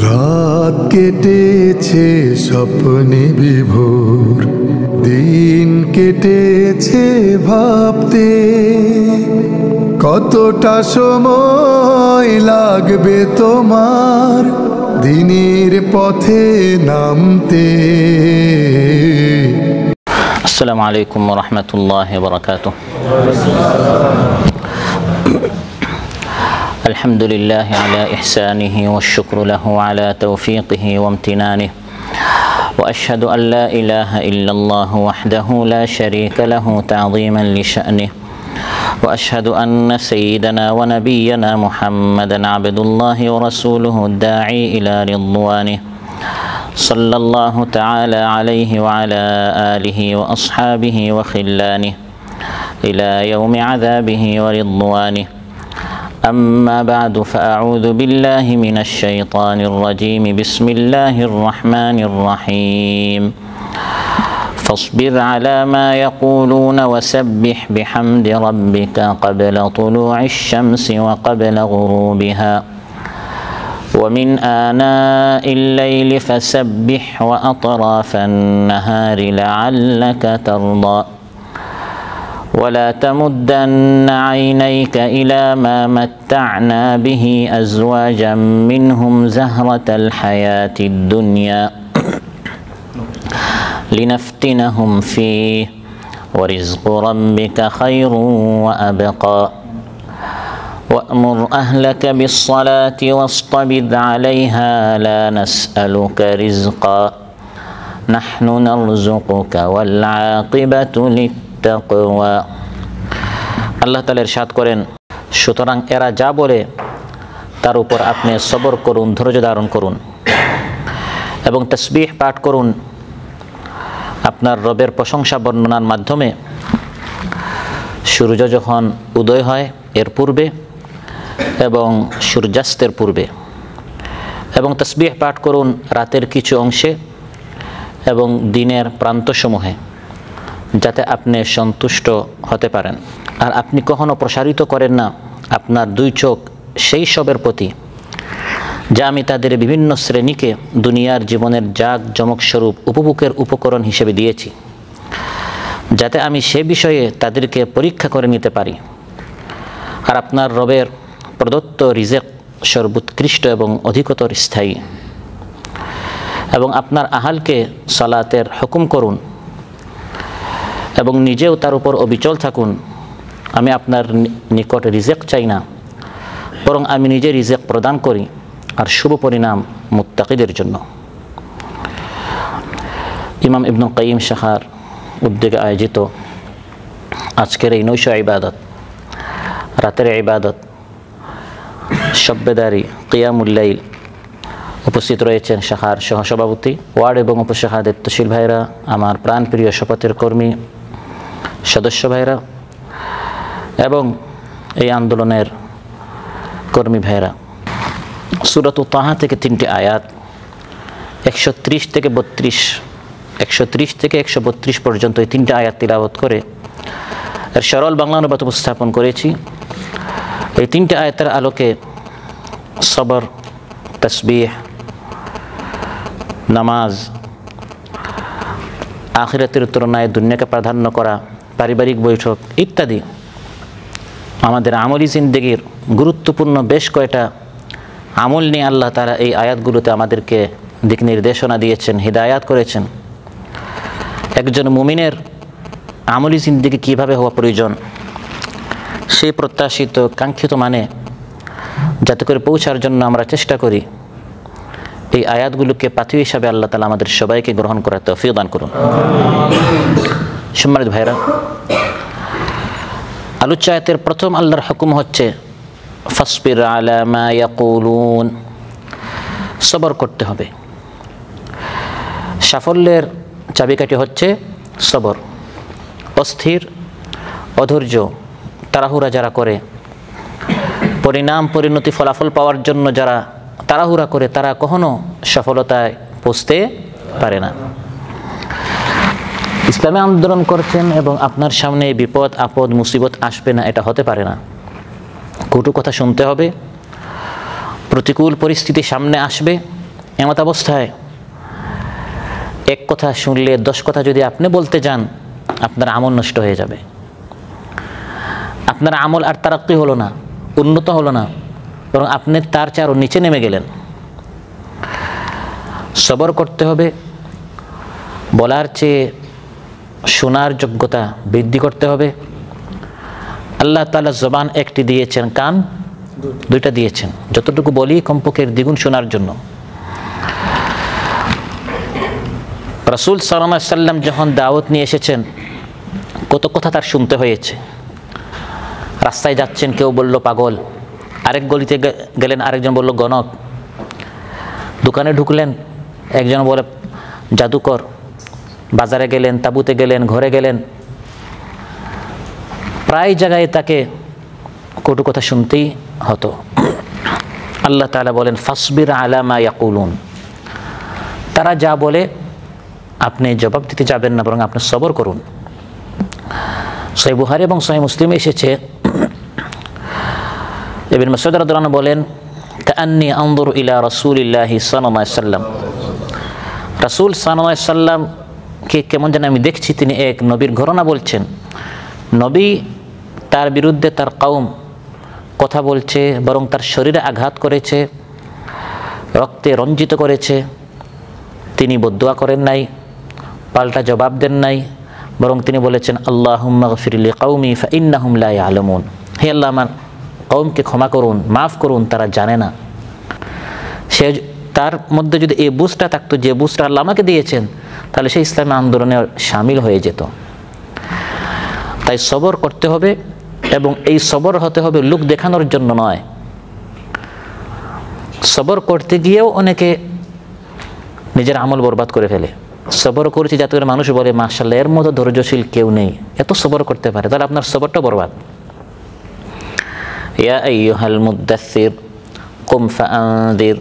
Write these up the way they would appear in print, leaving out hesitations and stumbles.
রাত কেটেছে স্বপ্নে বিভোর, দিন কেটেছে ভাবতে কতটা সময় লাগবে তোমার দিনের পথে নামতে। আসসালামু আলাইকুম ওয়া রাহমাতুল্লাহি ওয়া বারাকাতুহু। আলহামদুলিল্লাহি আলা ইহসানিহি ওয়াশ শুকরু লাহু আলা তাওফীকিহি ওয়া ইমতিনানিহি ওয়া আশহাদু আন লা ইলাহা ইল্লাল্লাহ ওয়াহদাহু লা শারীকা লাহু তা'যীমান লিশা'নিহি ওয়া আশহাদু আন্না সাইয়্যিদানা ওয়া নাবিয়্যানা মুহাম্মাদান আবদুল্লাহি ওয়া রাসূলুহু দাঈ ইলা রিদওয়ানিহি সাল্লাল্লাহু তাআলা আলাইহি ওয়া আলা আলিহি ওয়া আসহাবিহি ওয়া খিল্লানিহি ইলা ইয়াউমি আযাবিহি ওয়া রিদওয়ানিহি। أما بعد فأعوذ بالله من الشيطان الرجيم. بسم الله الرحمن الرحيم. فاصبر على ما يقولون وسبح بحمد ربك قبل طلوع الشمس وقبل غروبها ومن آناء الليل فسبح وأطراف النهار لعلك ترضى ولا تمدن عينيك إلى ما متعنا به أزواجا منهم زهرة الحياة الدنيا لنفتنهم فيه ورزق ربك خير وأبقى وأمر أهلك بالصلاة واصطبر عليها لا نسألك رزقا نحن نرزقك والعاقبة للتقوى। আল্লাহ তাআলা ইরশাদ করেন, সুতরাং এরা যা বলে তার উপর আপনি সবর করুন, ধৈর্য ধারণ করুন এবং তাসবিহ পাঠ করুন আপনার রবের প্রশংসা বর্ণনার মাধ্যমে সূর্য যখন উদয় হয় এর পূর্বে এবং সূর্যাস্তের পূর্বে, এবং তাসবিহ পাঠ করুন রাতের কিছু অংশে এবং দিনের প্রান্তসমূহে, যাতে আপনি সন্তুষ্ট হতে পারেন। আর আপনি কখনো প্রসারিত করেন না আপনার দুই চোখ সেই সবের প্রতি যা আমি তাদের বিভিন্ন শ্রেণীকে দুনিয়ার জীবনের জাগ জমক স্বরূপ উপভোগের উপকরণ হিসেবে দিয়েছি, যাতে আমি সে বিষয়ে তাদেরকে পরীক্ষা করে নিতে পারি। আর আপনার রবের প্রদত্ত রিজেক সর্বোৎকৃষ্ট এবং অধিকতর স্থায়ী। এবং আপনার আহালকে সালাতের হুকুম করুন এবং নিজেও তার উপর অবিচল থাকুন। আমি আপনার নিকট রিজেক চাই না, বরং আমি নিজে রিজেক প্রদান করি, আর শুভ পরিণাম মুত্তাকিদের জন্য। ইমাম ইবনুল কাইয়িম শাখার উদ্যোগে আয়োজিত আজকের এই নৈশ ইবাদত, রাতের ইবাদত, শব্বেদারি কিয়ামুল লাইল, উপস্থিত রয়েছেন শাখার সহসভাপতি, ওয়ার্ড এবং উপশাখা দায়িত্বশীল ভাইরা, আমার প্রাণপ্রিয় শপথের কর্মী সদস্য ভাইরা এবং এই আন্দোলনের কর্মী ভাইরা। সূরাত তাহা থেকে 3টি আয়াত 130 থেকে 132 পর্যন্ত এই 3টি আয়াত তিলাওয়াত করে এর সরল বাংলা অনুবাদ উপস্থাপন করেছি। এই 3টি আয়াতের আলোকে সবর, তাসবিহ, নামাজ, আখিরাতের তুলনায় দুনিয়াকে প্রাধান্য করা, পারিবারিক বৈঠক ইত্যাদি আমাদের আমলি জিন্দেগির গুরুত্বপূর্ণ বেশ কয়টা আমল নিয়ে আল্লাহ তাআলা এই আয়াতগুলোতে আমাদেরকে দিক নির্দেশনা দিয়েছেন, হিদায়াত করেছেন। একজন মুমিনের আমলি জিন্দেগি কীভাবে হওয়া প্রয়োজন, সেই প্রত্যাশিত কাঙ্ক্ষিত মানে যাতে করে পৌঁছার জন্য আমরা চেষ্টা করি। এই আয়াতগুলোকে পাথেয় হিসাবে আল্লাহ তাআলা আমাদের সবাইকে গ্রহণ করার তৌফিক দান করুন। সম্মানিত ভাইরা, আলোচ্য আয়াতের প্রথম আল্লাহর হুকুম হচ্ছে ফাসবির আলা মা ইয়াকুলুন, সবর করতে হবে। সাফল্যের চাবিকাঠি হচ্ছে সবর। অস্থির, অধৈর্য, তাড়াহুড়া যারা করে, পরিণাম পরিণতি ফলাফল পাওয়ার জন্য যারা তাড়াহুড়া করে, তারা কখনো সফলতায় পৌঁছতে পারে না। ইসলামে আন্দোলন করছেন এবং আপনার সামনে বিপদ আপদ মুসিবত আসবে না, এটা হতে পারে না। কটু কথা শুনতে হবে, প্রতিকূল পরিস্থিতি সামনে আসবে, এমত অবস্থায় এক কথা শুনলে 10 কথা যদি আপনি বলতে যান, আপনার আমল নষ্ট হয়ে যাবে। আপনার আমল আর তারাক্কি হলো না, উন্নত হলো না, বরং আপনি তার চেয়ে আরও নিচে নেমে গেলেন। সবর করতে হবে, বলার চেয়ে শোনার যোগ্যতা বৃদ্ধি করতে হবে। আল্লাহ তাআলা জবান একটি দিয়েছেন, কান দুইটা দিয়েছেন, যতটুকু বলি কমপক্ষে দ্বিগুণ শোনার জন্য। রাসূল সাল্লাল্লাহু আলাইহি সাল্লাম যখন দাওয়াত নিয়ে এসেছেন, কত কথা তার শুনতে হয়েছে। রাস্তায় যাচ্ছেন, কেউ বলল পাগল, আরেক গলিতে গেলেন আরেকজন বলল গণক, দোকানে ঢুকলেন একজন বলে জাদুকর, বাজারে গেলেন, তাঁবুতে গেলেন, ঘরে গেলেন, প্রায় জায়গায় তাকে কটু কথা শুনতেই হতো। আল্লাহ তাআলা বলেন ফাসবির আলা মা ইয়াকুলুন, তারা যা বলে আপনি জবাব দিতে যাবেন না, বরং আপনি সবর করুন। সহিহ বুখারী এবং সহিহ মুসলিমে এসেছে, ইবনে মাসউদ রাদিয়াল্লাহু আনহু বলেন কাআন্নী আনজুরু ইলা রাসূলিল্লাহি সাল্লাল্লাহু আলাইহি ওয়াসাল্লাম, রাসূল সাল্লাল্লাহু আলাইহি ওয়াসাল্লামকে কেমন যেন আমি দেখছি তিনি এক নবীর ঘটনা বলছেন। নবী তার বিরুদ্ধে তার কওম কথা বলছে, বরং তার শরীরে আঘাত করেছে, রক্তে রঞ্জিত করেছে। তিনি বদদুয়া করেন নাই, পাল্টা জবাব দেন নাই, বরং তিনি বলেছেন আল্লাহুম্মা গফির লিকাওমি ফাইন্নাহুম লা ইয়ালামুন, হে আল্লাহ আমার কওমকে ক্ষমা করুন, মাফ করুন, তারা জানে না। সে তার মধ্যে যদি এই বুঝটা থাকতো, যে বুঝটা আল্লাহ আমাকে দিয়েছেন, তাহলে সে ইসলামী আন্দোলনে শামিল হয়ে যেত। তাই সবর করতে হবে, এবং এই সবর হতে হবে লোক দেখানোর জন্য নয়। সবর করতে গিয়েও অনেকে নিজের আমল বরবাদ করে ফেলে। সবর করেছি যাতে করে মানুষ বলে মাশাআল্লাহ এর মতো ধৈর্যশীল কেউ নেই, এত সবর করতে পারে, তাহলে আপনার সবরটা বরবাদ। ইয়া আইয়ুহাল মুদ্দাসসির কুম ফাআনদির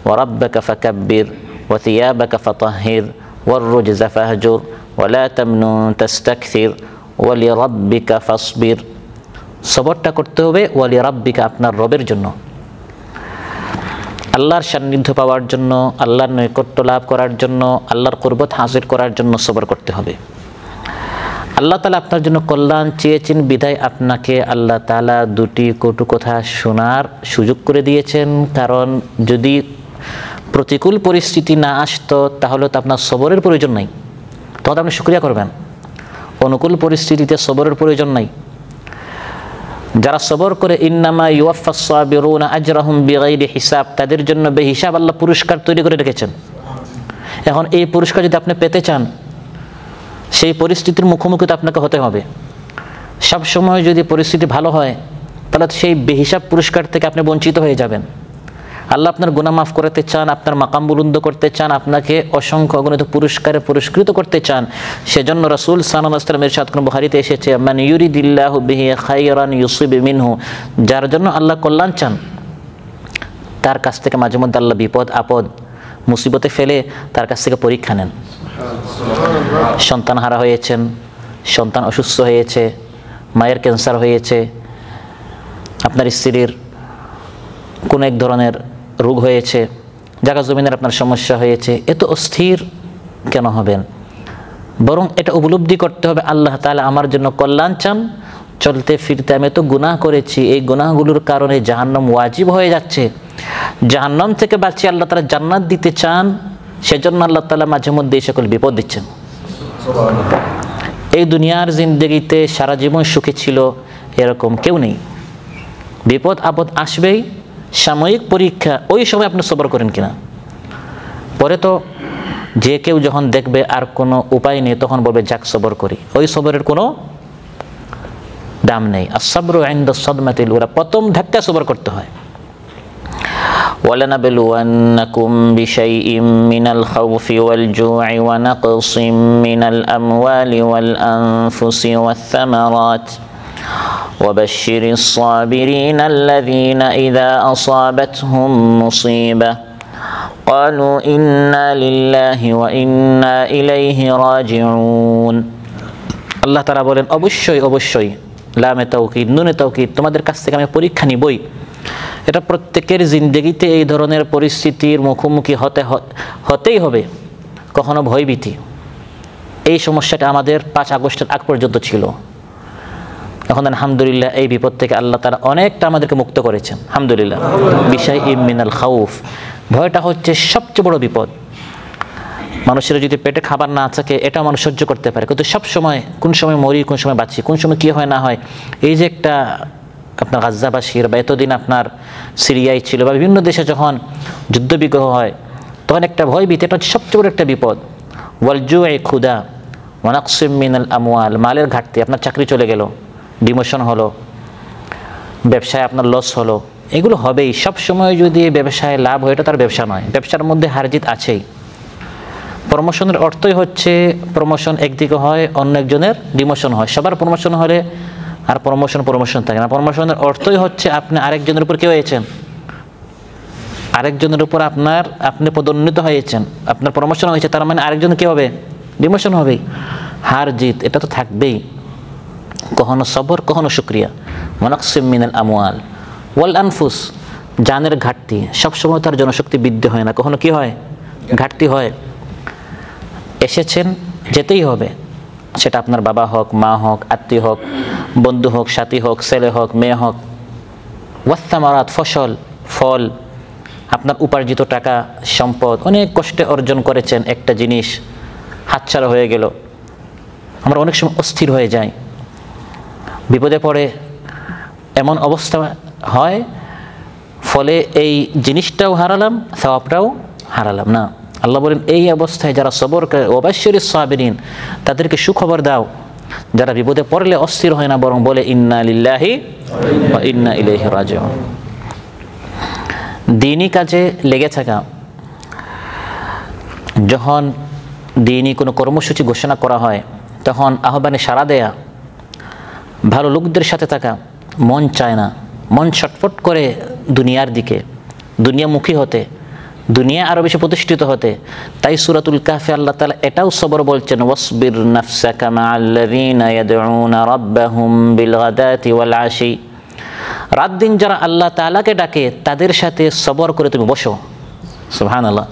ওয়া রাব্বাকা ফাকাব্বির ওয়া থিয়াবাকা ফাতাহহির ওয়ার রুজজা ফাহজুর ওয়া লা তামনুন তাস্তাকসির ওয়া লিরাব্বিকা ফাসবির। সবরটা করতে হবে ওয়া লিরাব্বিকা, আপনার রবের জন্য, আল্লাহর সান্নিধ্য পাওয়ার জন্য, আল্লাহর নৈকট্য লাভ করার জন্য, আল্লাহর কুরবত হাসিল করার জন্য সবর করতে হবে। আল্লাহ তাআলা আপনার জন্য কল্যাণ চেয়েছেন বিধায় আপনাকে আল্লাহ তাআলা দুটি কটু কথা শোনার সুযোগ করে দিয়েছেন। কারণ যদি প্রতিকূল পরিস্থিতি না আসতো তাহলে তো আপনার সবরের প্রয়োজন নাই, তখন আপনি শুকরিয়া করবেন। অনুকূল পরিস্থিতিতে সবরের প্রয়োজন নাই। যারা সবর করে ইন্নামা ইউওয়াফাস সাবিরুনা আজরাহুম বিগাইরি হিসাব, তাদের জন্য বেহিসাব আল্লাহ পুরস্কার তৈরি করে রেখেছেন। এখন এই পুরস্কার যদি আপনি পেতে চান, সেই পরিস্থিতির মুখোমুখি তো আপনাকে হতে হবে। সব সময় যদি পরিস্থিতি ভালো হয়, তাহলে সেই বেহিসাব পুরস্কার থেকে আপনি বঞ্চিত হয়ে যাবেন। আল্লাহ আপনার গুনাহ মাফ করতে চান, আপনার মাকাম বুলন্দ করতে চান, আপনাকে অসংখ্য অগণিত পুরস্কারে পুরস্কৃত করতে চান। সেজন্য রাসূল সাল্লাল্লাহু আলাইহি ওয়াসাল্লাম ইরশাদ করেন, বুখারীতে এসেছে, মান ইউরিদিল্লাহু বিহি খায়রান ইউসিব মিনহু, যার জন্য আল্লাহ কল্যাণ চান তার কাছ থেকে মাঝে মধ্যে আল্লাহ বিপদ আপদ মুসিবতে ফেলে তার কাছ থেকে পরীক্ষা নেন। সন্তান হারা হয়েছেন, সন্তান অসুস্থ হয়েছে, মায়ের ক্যান্সার হয়েছে, আপনার স্ত্রীর কোনো এক ধরনের রোগ হয়েছে, জায়গা জমিনের আপনার সমস্যা হয়েছে, এত অস্থির কেন হবেন? বরং এটা উপলব্ধি করতে হবে আল্লাহ তাআলা আমার জন্য কল্যাণ চান। চলতে ফিরতে আমি তো গুনাহ করেছি, এই গুনাহগুলোর কারণে জাহান্নাম ওয়াজিব হয়ে যাচ্ছে, জাহান্নাম থেকে বাঁচিয়ে আল্লাহ তাআলা জান্নাত দিতে চান। সেজন্য আল্লাহ তাআলা মাঝে মধ্যে এই সকল বিপদ দিচ্ছেন। এই দুনিয়ার জিন্দেগিতে সারা জীবন সুখী ছিল এরকম কেউ নেই। বিপদ আপদ আসবেই, সাময়িক পরীক্ষা, ওই সময় আপনি সবর করেন কিনা। পরে তো যে কেউ যখন দেখবে আর কোনো উপায় নেই, তখন বলবে যাক সবর করি, ওই সবরের কোনো দাম নেই। আস-সাবরু ইনদা সাদমাতিল উলা, প্রথম ধাক্কা সবর করতে হয়। وَلَنَبْلُوَنَّكُمْ بِشَيْءٍ مِّنَ الْخَوْفِ وَالْجُوعِ وَنَقْصٍ مِّنَ الْأَمْوَالِ وَالْأَنفُسِ وَالثَّمَرَاتِ وَبَشِّرِ الصَّابِرِينَ الَّذِينَ إِذَا أَصَابَتْهُم مُّصِيبَةٌ قَالُوا إِنَّا لِلَّهِ وَإِنَّا إِلَيْهِ راجعون। আল্লাহ তাআলা বলেন অবশ্যই অবশ্যই, লামে তাওকীদ নুনে তাওকীদ, তোমাদের কাছ থেকে আমি পরীক্ষা নিবই এটা প্রত্যেকের জিন্দগিতে এই ধরনের পরিস্থিতির মুখোমুখি হতেই হবে। কখনো ভয়ভীতি, এই সমস্যাটা আমাদের 5 আগস্টের আগ পর্যন্ত ছিল। এখন আলহামদুলিল্লাহ এই বিপদ থেকে আল্লাহ তাআলা অনেকটা আমাদেরকে মুক্ত করেছেন আলহামদুলিল্লাহ। বিশাইইম মিনাল খাউফ, ভয়টা হচ্ছে সবচেয়ে বড় বিপদ। মানুষের যদি পেটে খাবার না থাকে এটা মানুষ সহ্য করতে পারে, কিন্তু সব সময় কোন সময় মরি, কোন সময় বাঁচি, কোন সময় কী হয় না হয়, এই যে একটা আপনার গাজ্জাবাসীর বা এতদিন আপনার সিরিয়ায় ছিল বা বিভিন্ন দেশে যখন যুদ্ধবিগ্রহ হয় তখন একটা ভয় ভীতি, এটা হচ্ছে সবচেয়ে বড় একটা বিপদ। ওয়াল জুই ক্ষুদা ওয়া নাকসিম মিনাল আমওয়াল, মালের ঘাটতি, আপনার চাকরি চলে গেল, ডিমোশন হলো, ব্যবসায় আপনার লস হলো, এগুলো হবেই। সব সময় যদি ব্যবসায় লাভ হয় এটা তার ব্যবসা নয়, ব্যবসার মধ্যে হারজিত আছেই। প্রমোশনের অর্থই হচ্ছে প্রমোশন একদিকে হয়, অন্য একজনের ডিমোশন হয়। সবার প্রমোশন হলে আর প্রমোশন থাকে না। প্রমোশনের অর্থই হচ্ছে আপনি আরেকজনের উপর কি হয়েছেন, আরেকজনের উপর আপনি পদোন্নীত হয়েছেন, আপনার প্রমোশন হয়েছে, তার মানে আরেকজন কি হবে, ডিমোশন হবেই। হার জিত এটা তো থাকবেই। কখনো সবর, কখনো শুকরিয়া। ওয়ানাকসিম মিনাল আমওয়াল ওয়াল আনফুস, জানের ঘাটতি, সবসময় তার জনশক্তি বৃদ্ধি হয় না, কখনো কি হয়, ঘাটতি হয়। এসেছেন, যেতেই হবে, সেটা আপনার বাবা হোক, মা হোক, আত্মীয় হোক, বন্ধু হোক, সাথী হোক, ছেলে হোক, মেয়ে হোক। ওয়াসসামারাত, ফল, আপনার উপার্জিত টাকা, সম্পদ, অনেক কষ্টে অর্জন করেছেন, একটা জিনিস হাতছাড়া হয়ে গেল। আমরা অনেক সময় অস্থির হয়ে যাই, বিপদে পড়ে এমন অবস্থা হয়, ফলে এই জিনিসটাও হারালাম, সওয়াবটাও হারালাম না। আল্লাহ বলেন এই অবস্থায় যারা সবর করে, ওয়াবাশশিরিস সাবিরিন, তাদেরকে সুখবর দাও যারা বিপদে পড়লে অস্থির হয় না, বরং বলে ইন্না লিল্লাহি ওয়া ইন্না ইলাইহি রাজিউন। দ্বীনি কাজে লেগে থাকা, যখন দ্বীনি কোনো কর্মসূচি ঘোষণা করা হয় তখন আহ্বানে সাড়া দেয়া, ভালো লোকদের সাথে থাকা, মন চায় না, মন ছটফট করে দুনিয়ার দিকে, দুনিয়ামুখী হতে, দুনিয়া আরো বেশি প্রতিষ্ঠিত হতে। তাই সূরাতুল কাহফে আল্লাহ তাআলা এটাও সবর বলছেন, ওয়াসবির নাফসাকা মাআল্লাযীনা ইয়াদউনা রাব্বাহুম বিল গাদাতি ওয়াল আশি, রাত দিন যারা আল্লাহ তাআলাকে ডাকে তাদের সাথে সবর করে তুমি বসো। সুবহানাল্লাহ।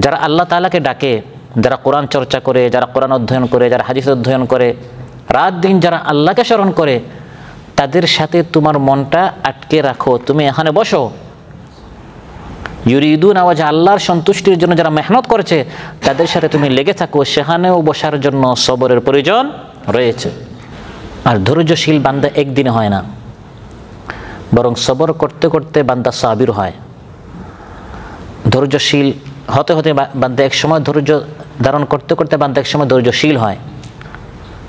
যারা আল্লাহ তাআলাকে ডাকে, যারা কোরআন চর্চা করে, যারা কোরআন অধ্যয়ন করে, যারা হাদিস অধ্যয়ন করে, রাত দিন যারা আল্লাহকে স্মরণ করে, তাদের সাথে তোমার মনটা আটকে রাখো, তুমি এখানে বসো। ইউরিদুনা ওয়াজহ, আল্লাহর সন্তুষ্টির জন্য যারা মেহনত করেছে তাদের সাথে তুমি লেগে থাকো, সেখানেও বসার জন্য সবরের প্রয়োজন রয়েছে। আর ধৈর্যশীল বান্দা একদিনে হয় না, বরং সবর করতে করতে বান্দা সাবির হয়। ধৈর্যশীল হতে হতে বান্দা এক সময়, ধৈর্য ধারণ করতে করতে বান্দা এক সময় ধৈর্যশীল হয়।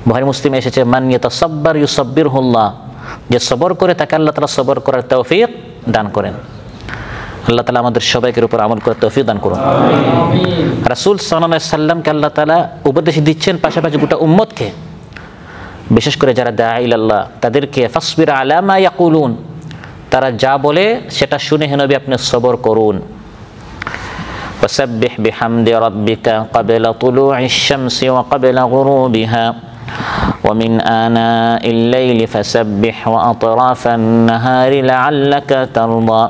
বুখারী মুসলিমে এসেছে, মান ইয়াতাসাব্বার ইউসাব্বিরহুল্লাহ, যে সবর করে তাকে আল্লাহ তাআলা সবর করার তৌফিক দান করেন। আল্লাহ তাআলা আমাদের সবাইকে উপর আমল করার তৌফিক দান করুন। রাসূল সাল্লাল্লাহু আলাইহি সাল্লামকে আল্লাহ তাআলা উপদেশ দিচ্ছেন, পাশাপাশি গোটা উম্মতকে, বিশেষ করে যারা দাঈ ইলাল্লাহ তাদেরকে, ফাসবির আলা মা ইয়াকুলুন, তারা যা বলে সেটা শুনে হে নবী আপনি সবর করুন। ওয়াসাব্বিহ বিহামদি রাব্বিকা ক্বাবলা তুলুইশ শামসি ওয়া ক্বাবলা গুরুবিহা ওয়া মিন আনাইল লাইলি ফাসাব্বিহ ওয়া আতরাফান নাহারি লাআল্লাকা তারদা।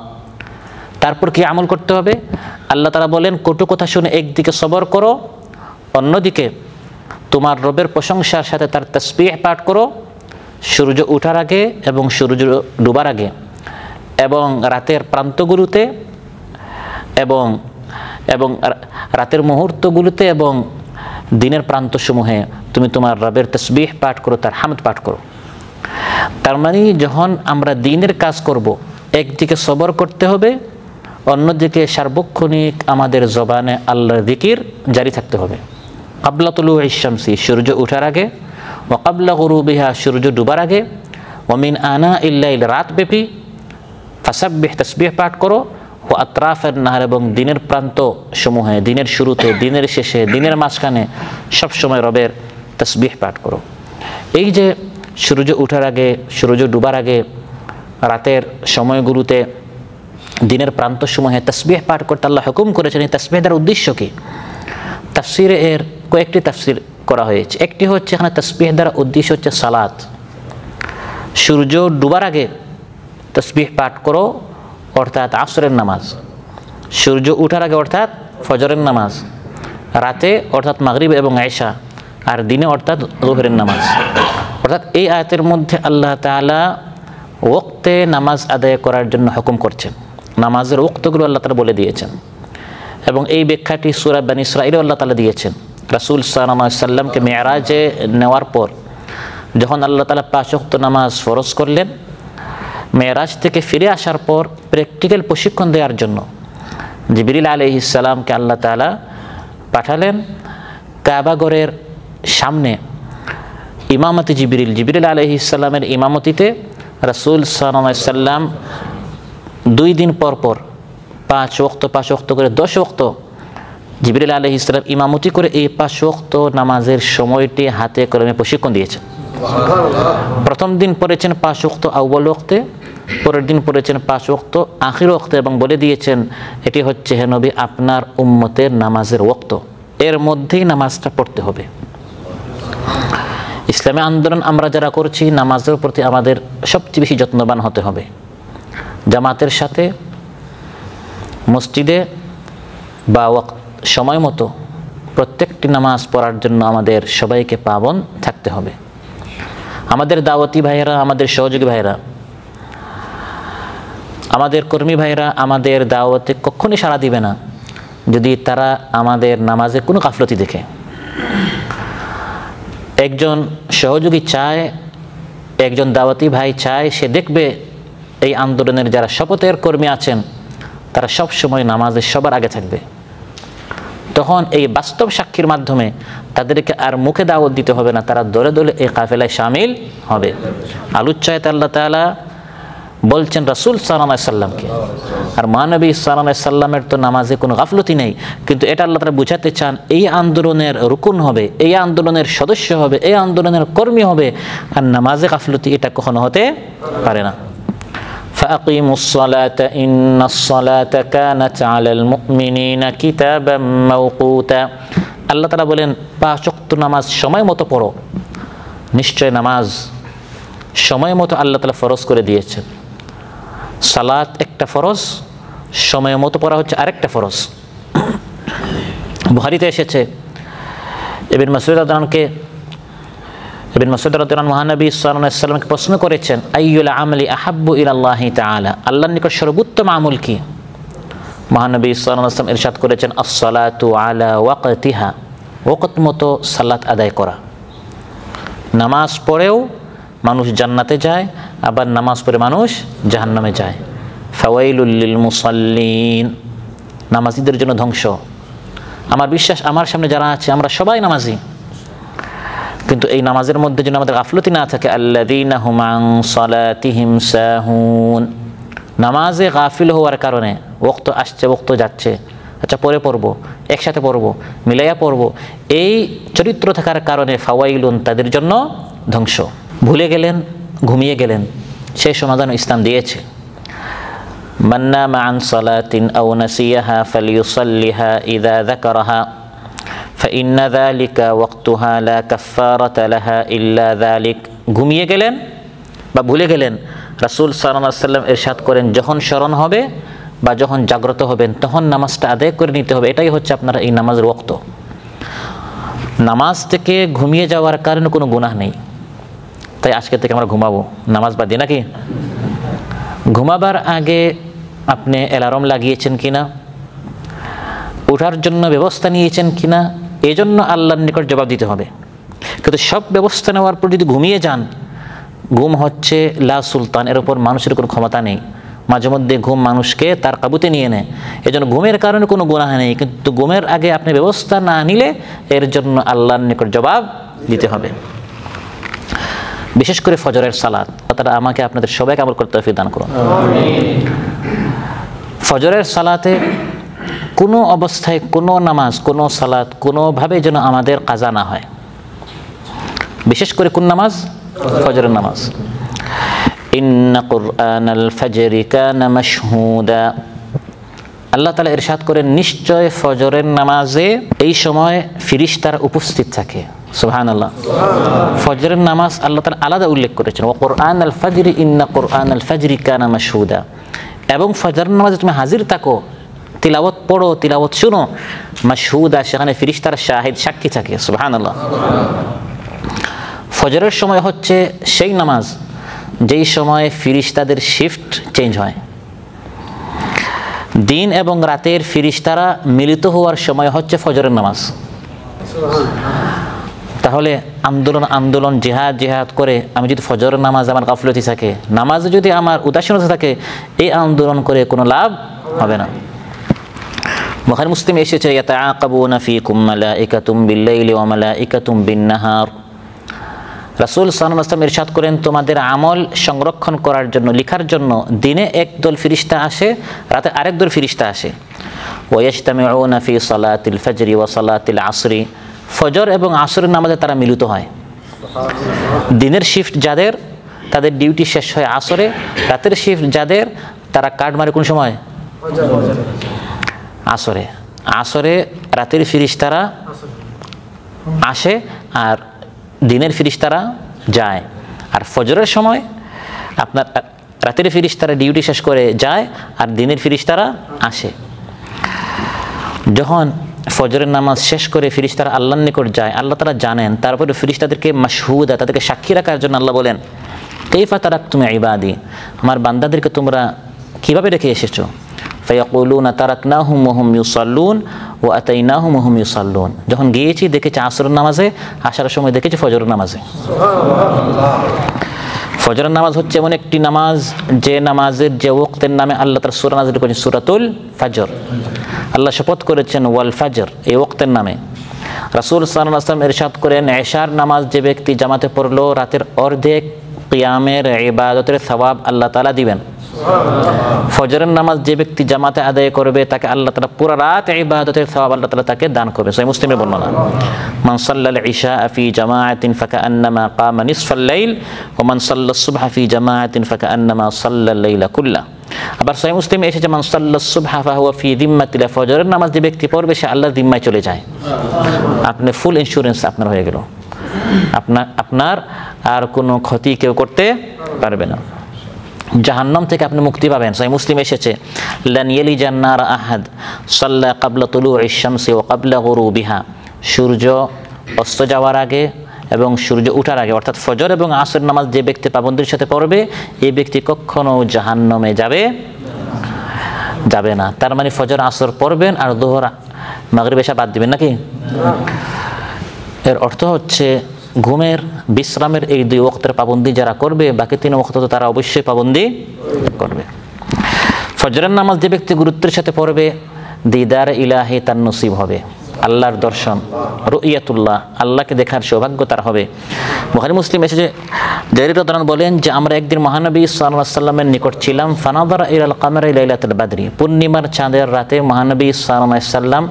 তারপর কি আমল করতে হবে? আল্লাহ তাআলা বলেন, কটু কথা শুনে একদিকে সবর করো, অন্যদিকে তোমার রবের প্রশংসার সাথে তার তাসবিহ পাঠ করো, সূর্য ওঠার আগে এবং সূর্য ডুবার আগে, এবং রাতের প্রান্তগুলোতে, এবং রাতের মুহূর্তগুলোতে, এবং দিনের প্রান্তসমূহে তুমি তোমার রবের তাসবিহ পাঠ করো, তার হামদ পাঠ করো। তার মানে যখন আমরা দ্বীনের কাজ করব, একদিকে সবর করতে হবে, অন্যদিকে সার্বক্ষণিক আমাদের জবানে আল্লাহর যিকির জারি থাকতে হবে। ক্বাবলা তুলুইশ শামসি, সূর্য ওঠার আগে, ওয়া ক্বাবলা গুরুবিহা, সূর্য ডুবার আগে, ওয়া মিন আনাইল লাইল, রাতব্যাপী, ফাসাব্বিহ, তাসবিহ পাঠ করো, ওয়া আতরাফান নাহার, এবং দিনের প্রান্ত সমূহে, দিনের শুরুতে, দিনের শেষে, দিনের মাঝখানে সবসময় রবের তাসবিহ পাঠ করো। এই যে সূর্য ওঠার আগে, সূর্য ডুবার আগে, রাতের সময়গুলোতে, দিনের প্রান্তসমূহে তাসবিহ পাঠ করতে আল্লাহ হুকুম করেছেন। এই তাসবিহ দ্বারা উদ্দেশ্য কি? তাফসিরে এর কয়েকটি তাফসির করা হয়েছে। একটি হচ্ছে, এখানে তাসবিহ দ্বারা উদ্দেশ্য হচ্ছে সালাত। সূর্য ডুবার আগে তসবিহ পাঠ করো অর্থাৎ আসরের নামাজ, সূর্য ওঠার আগে অর্থাৎ ফজরের নামাজ, রাতে অর্থাৎ মাগরিব এবং এশা, আর দিনে অর্থাৎ যোহরের নামাজ। অর্থাৎ এই আয়াতের মধ্যে আল্লাহ তাআলা ওয়াক্তে নামাজ আদায় করার জন্য হুকুম করছেন। নামাজের ওয়াক্তগুলো আল্লাহ তাআলা বলে দিয়েছেন এবং এই ব্যাখ্যাটি সূরা বনী ইসরাঈলে আল্লাহ তাআলা দিয়েছেন। রাসূল সাল্লাল্লাহু আলাইহি সাল্লামকে মেরাজে নেওয়ার পর যখন আল্লাহ তাআলা 5 ওয়াক্ত নামাজ ফরজ করলেন, মেরাজ থেকে ফিরে আসার পর প্র্যাকটিক্যাল প্রশিক্ষণ দেওয়ার জন্য জিবরিল আলাইহিস সালামকে আল্লাহ তাআলা পাঠালেন কাবা ঘরের সামনে ইমামতি জিবরিল আলাইহিস সালামের ইমামতিতে রাসূল সাল্লাল্লাহু আলাইহি সাল্লাম 2 দিন পর পর 5 ওয়াক্ত করে 10 ওয়াক্ত জিবরিল আলাইহিস সালাম ইমামতি করে এই 5 ওয়াক্ত নামাজের সময়টি হাতে কলমে প্রশিক্ষণ দিয়েছেন। প্রথম দিন পড়েছেন 5 ওয়াক্ত আউয়াল ওয়াক্তে, পরের দিন পড়েছেন 5 ওয়াক্ত আখির ওয়াক্তে এবং বলে দিয়েছেন এটি হচ্ছে হে নবী আপনার উম্মতের নামাজের ওয়াক্ত, এর মধ্যেই নামাজটা পড়তে হবে। ইসলামী আন্দোলন আমরা যারা করছি নামাজের প্রতি আমাদের সবচেয়ে বেশি যত্নবান হতে হবে। জামাতের সাথে মসজিদে বা সময় মতো প্রত্যেকটি নামাজ পড়ার জন্য আমাদের সবাইকে পাবন থাকতে হবে। আমাদের দাওয়াতি ভাইয়েরা, আমাদের সহযোগী ভাইয়েরা, আমাদের কর্মী ভাইয়েরা আমাদের দাওয়াতে কখনোই সাড়া দিবে না যদি তারা আমাদের নামাজে কোনো গাফলতি দেখে। একজন সহযোগী চায়, একজন দাওয়াতি ভাই চায় সে দেখবে এই আন্দোলনের যারা শপথের কর্মী আছেন তারা সব সময় নামাজে সবার আগে থাকবে। তখন এই বাস্তব সাক্ষীর মাধ্যমে তাদেরকে আর মুখে দাওয়াত দিতে হবে না, তারা দলে দলে এই কাফেলায় শামিল হবে। আলুচ্চায়তে আল্লাহ তাআলা বলছেন রাসূল সাল্লাল্লাহু আলাইহি সাল্লামকে, আর মহানবী সাল্লাল্লাহু আলাইহি সাল্লামের তো নামাজে কোনো গাফলতি নেই, কিন্তু এটা আল্লাহ তাআলা বুঝাতে চান এই আন্দোলনের রুকুন হবে, এই আন্দোলনের সদস্য হবে, এই আন্দোলনের কর্মী হবে, আর নামাজে গাফলতি এটা কখনো হতে পারে না। فأقيموا الصلاة إن الصلاة كانت على المؤمنين كتابا موقوتا। আল্লাহ তাআলা বলেন 5 ওয়াক্ত নামাজ সময় মতো পড়ো। নিশ্চয় নামাজ সময় মতো আল্লাহ তাআলা ফরজ করে দিয়েছেন। সালাত একটা ফরজ, সময় মতো পড়া হচ্ছে আরেকটা ফরজ। বুখারীতে এসেছে ইবনে মাসউদ রাদিয়াল্লাহু আনহু মহানবী সাল্লাল্লাহু আলাইহি ওয়াসাল্লামকে প্রশ্ন করেছেন আইয়ুল আমালি আহাব্বু ইলাল্লাহি তাআলা, আল্লাহর নিকট সর্বোত্তম আমল কি? মহানবী সাল্লাল্লাহু আলাইহি ওয়াসাল্লাম ইরশাদ করেছেন আস-সালাতু আলা ওয়াক্তিহা, ওয়াক্ত মতো সালাত আদায় করা। নামাজ পড়েও মানুষ জান্নাতে যায়, আবার নামাজ পড়ে মানুষ জাহান্নামে যায়। ফাওয়াইলুল লিল মুসাল্লিন, নামাজীদের জন্য ধ্বংস। আমার বিশ্বাস আমার সামনে যারা আছে আমরা সবাই নামাজি, কিন্তু এই নামাজের মধ্যে যেন আমাদের গাফলতি না থাকে। আল্লাযীনা হুম আন সালাতিহিম সাহুন, নামাজে গাফিল হওয়ার কারণে ওয়াক্ত আসছে ওয়াক্ত যাচ্ছে, আচ্ছা পরে পড়বো, একসাথে পড়বো, মিলাইয়া পড়বো, এই চরিত্র থাকার কারণে ফাওয়াইলুন তাদের জন্য ধ্বংস। ভুলে গেলেন, ঘুমিয়ে গেলেন, সেই সমাধান ইসলাম দিয়েছে। মান নামা আন সালাতিন আও নাসিয়াহা ফালিয়ুসাল্লিহা ইযা যাকারাহা فإن ذلك وقتها لا كفارة لها إلا ذلك। ঘুমিয়ে গেলেন বা ভুলে গেলেন, রাসূল সাল্লাল্লাহু আলাইহি ওয়াসাল্লাম ইরশাদ করেন যখন স্মরণ হবে বা যখন জাগ্রত হবেন তখন নামাজটা আদায় করে নিতে হবে। এটাই হচ্ছে আপনার এই নামাজের ওয়াক্ত। নামাজ থেকে ঘুমিয়ে যাওয়ার কারণে কোনো গুনাহ নেই, তাই আজকে থেকে আমরা ঘুমাবো, নামাজ বাদ দিয়ে নাকি? ঘুমাবার আগে আপনি অ্যালার্ম লাগিয়েছেন কিনা, ওঠার জন্য ব্যবস্থা নিয়েছেন কিনা, এই জন্য আল্লাহর নিকট জবাব দিতে হবে। কিন্তু সব ব্যবস্থা নেওয়ার পর যদি ঘুমিয়ে যান, ঘুম হচ্ছে লা সুলতান, এর উপর মানুষের কোনো ক্ষমতা নেই। মাঝে মধ্যে ঘুম মানুষকে তার কাবুতে নিয়ে নেয়, এই জন্য ঘুমের কারণে কোনো গুনাহ নেই, কিন্তু ঘুমের আগে আপনি ব্যবস্থা না নিলে এর জন্য আল্লাহর নিকট জবাব দিতে হবে। বিশেষ করে ফজরের সালাত, তারা আমাকে আপনাদের সবাইকে আমল করতে তৌফিক দান করুন। ফজরের সালাতে কোনো অবস্থায় কোনো নামাজ, কোনো সালাত কোনোভাবে যেন আমাদের কাজা না হয়। বিশেষ করে কোন নামাজ? ফজরের নামাজ। ইন্না কুরআনাল ফাজরি কানা মাশহুদা, আল্লাহ তাআলা ইরশাদ করেন নিশ্চয় ফজরের নামাজে এই সময় ফেরেশতারা উপস্থিত থাকে। সুবহানাল্লাহ। ফজরের নামাজ আল্লাহ তাআলা আলাদা উল্লেখ করেছেন, ওয়া কুরআন আল ফাজরি ইন্না কুরআন আল ফাজরি কানা মাশহুদা। এবং ফজরের নামাজে তুমি হাজির থাকো, তিলাওয়াত পড়ো, তিলাওয়াত শুনো, মাশহুদা, সেখানে ফেরেশতারা শাহিদ, সাক্ষী থাকে। সুবহানাল্লাহ। ফজরের সময় হচ্ছে সেই নামাজ যেই সময়ে ফেরেশতাদের শিফট চেঞ্জ হয়। দিন এবং রাতের ফেরেশতারা মিলিত হওয়ার সময় হচ্ছে ফজরের নামাজ। তাহলে আন্দোলন জিহাদ করে আমি যদি ফজরের নামাজ আমার গাফলতি থাকে, নামাজে যদি আমার উদাসীনতা থাকে, এই আন্দোলন করে কোনো লাভ হবে না। বুখারী মুসলিম এসেছে, ইয়াতাআকাবুনা ফীকুম মালাইকাতুম বিল-লাইলি ওয়া মালাইকাতুম বিন-নাহার। রাসূল সাল্লাল্লাহু আলাইহি ওয়াসাল্লাম ইরশাদ করেন, তোমাদের আমল সংরক্ষণ করার জন্য, লেখার জন্য দিনে একদল ফেরেশতা আসে, রাতে আরেক দল ফেরেশতা আসে। ওয়া ইয়াজতামিউনা ফী সালাতিল ফাজরি ওয়া সালাতিল আসরি। ফজর এবং আসরের নামাজে তারা মিলিত হয়। দিনের শিফট যাদের, তাদের ডিউটি শেষ হয় আসরে। রাতের শিফট যাদের, তারা কাট মারে কোন সময়? আসরে। আসরে রাতের ফেরেশতারা আসে আর দিনের ফেরেশতারা যায়। আর ফজরের সময় আপনার রাতের ফেরেশতারা ডিউটি শেষ করে যায় আর দিনের ফেরেশতারা আসে। যখন ফজরের নামাজ শেষ করে ফেরেশতারা আল্লাহর নিকট যায়, আল্লাহ তাআলা জানেন। তারপরে ফেরেশতাদেরকে মাশহুদা, তাদেরকে সাক্ষী রাখার জন্য আল্লাহ বলেন, কাইফা তারাকতুম ইবাদি, আমার বান্দাদেরকে তোমরা কিভাবে রেখে এসেছো? ফায়াকুলুনা তারাকনাহুম ওয়া হুম ইউসাল্লুন ওয়া আতাইনাহুম ওয়া হুম ইউসাল্লুন। যখন গিয়েছি দেখেছি আসরের নামাজে, আসার সময় দেখেছি ফজরের নামাজে। ফজরের নামাজ হচ্ছে এমন একটি নামাজ যে নামাজের যে ওয়াক্তের নামে আল্লাহ তাআলা সূরা নাযিল করেছেন, সূরাতুল ফাজর। আল্লাহ শপথ করেছেন ওয়াল ফাজর, এই ওয়াক্তের নামে। রাসূল সাল্লাল্লাহু আলাইহি ওয়াসাল্লাম ইরশাদ করেন, এশার নামাজ যে ব্যক্তি জামাতে পড়লো, রাতের অর্ধেক কিয়ামের ইবাদতের সওয়াব আল্লাহ তাআলা দিবেন। ফজরের নামাজ যে ব্যক্তি জামাতে আদায় করবে, তাকে আল্লাহ তাআলা পুরো রাত ইবাদতের সওয়াব আল্লাহ তাআলা তাকে দান করবে। সহিহ মুসলিমের বর্ণনা, মান সাল্লাল ইশা ফি জামাআতিন ফাকান্নামা কামা নিসফাল লাইল ওয়া মান সাল্লাস সুবহা ফি জামাআতিন ফাকান্নামা সাল্লাল লাইলা কুল্লা। আবার সহিহ মুসলিমে এসেছে, মান সাল্লাস সুবহা ফাহুয়া ফি যিম্মাতিল্লাহ, ফজরের নামাজ যে ব্যক্তি পড়বে সে আল্লাহর জিম্মায় চলে যায়। আপনি ফুল ইন্স্যুরেন্স আপনার হয়ে গেল, আপনার আর কোনো ক্ষতি কেউ করতে পারবে না। জাহান্নাম থেকে আপনি মুক্তি পাবেন। সহিহ মুসলিম এসেছে, লান ইয়ালিজান নার আহাদ সাল্লা ক্বাবলা তুলুইশ শামসি ওয়া ক্বাবলা গুরুবিহা। সূর্য অস্ত যাওয়ার আগে এবং সূর্য ওঠার আগে, অর্থাৎ ফজর এবং আসর নামাজ যে ব্যক্তি পাবন্দির সাথে পড়বে, এই ব্যক্তি কখনো জাহান্নামে যাবে না। তার মানে ফজর আসর পড়বেন আর যোহর মাগরিব এশা বাদ দিবেন নাকি? এর অর্থ হচ্ছে ঘুমের, বিশ্রামের এই দুই ওয়াক্তের পাবন্দি যারা করবে, বাকি তিন ওয়াক্ত তো তারা অবশ্যই পাবন্দি করবে। ফজরের নামাজ যে ব্যক্তি গুরুত্বের সাথে পড়বে, দিদার ইলাহি তার নসিব হবে, আল্লাহর দর্শন, রুইয়াতুল্লাহ, আল্লাহকে দেখার সৌভাগ্য তার হবে। বুখারী মুসলিম এসেছে, জারির রাদিয়াল্লাহু আনহু বলেন যে আমরা একদিন মহানবী সাল্লাল্লাহু আলাইহি ওয়াসাল্লামের নিকট ছিলাম, ফানাযারা ইলাল কামারি লাইলাতুল বাদরি, পূর্ণিমার চাঁদের রাতে মহানবী সাল্লাল্লাহু আলাইহি ওয়াসাল্লাম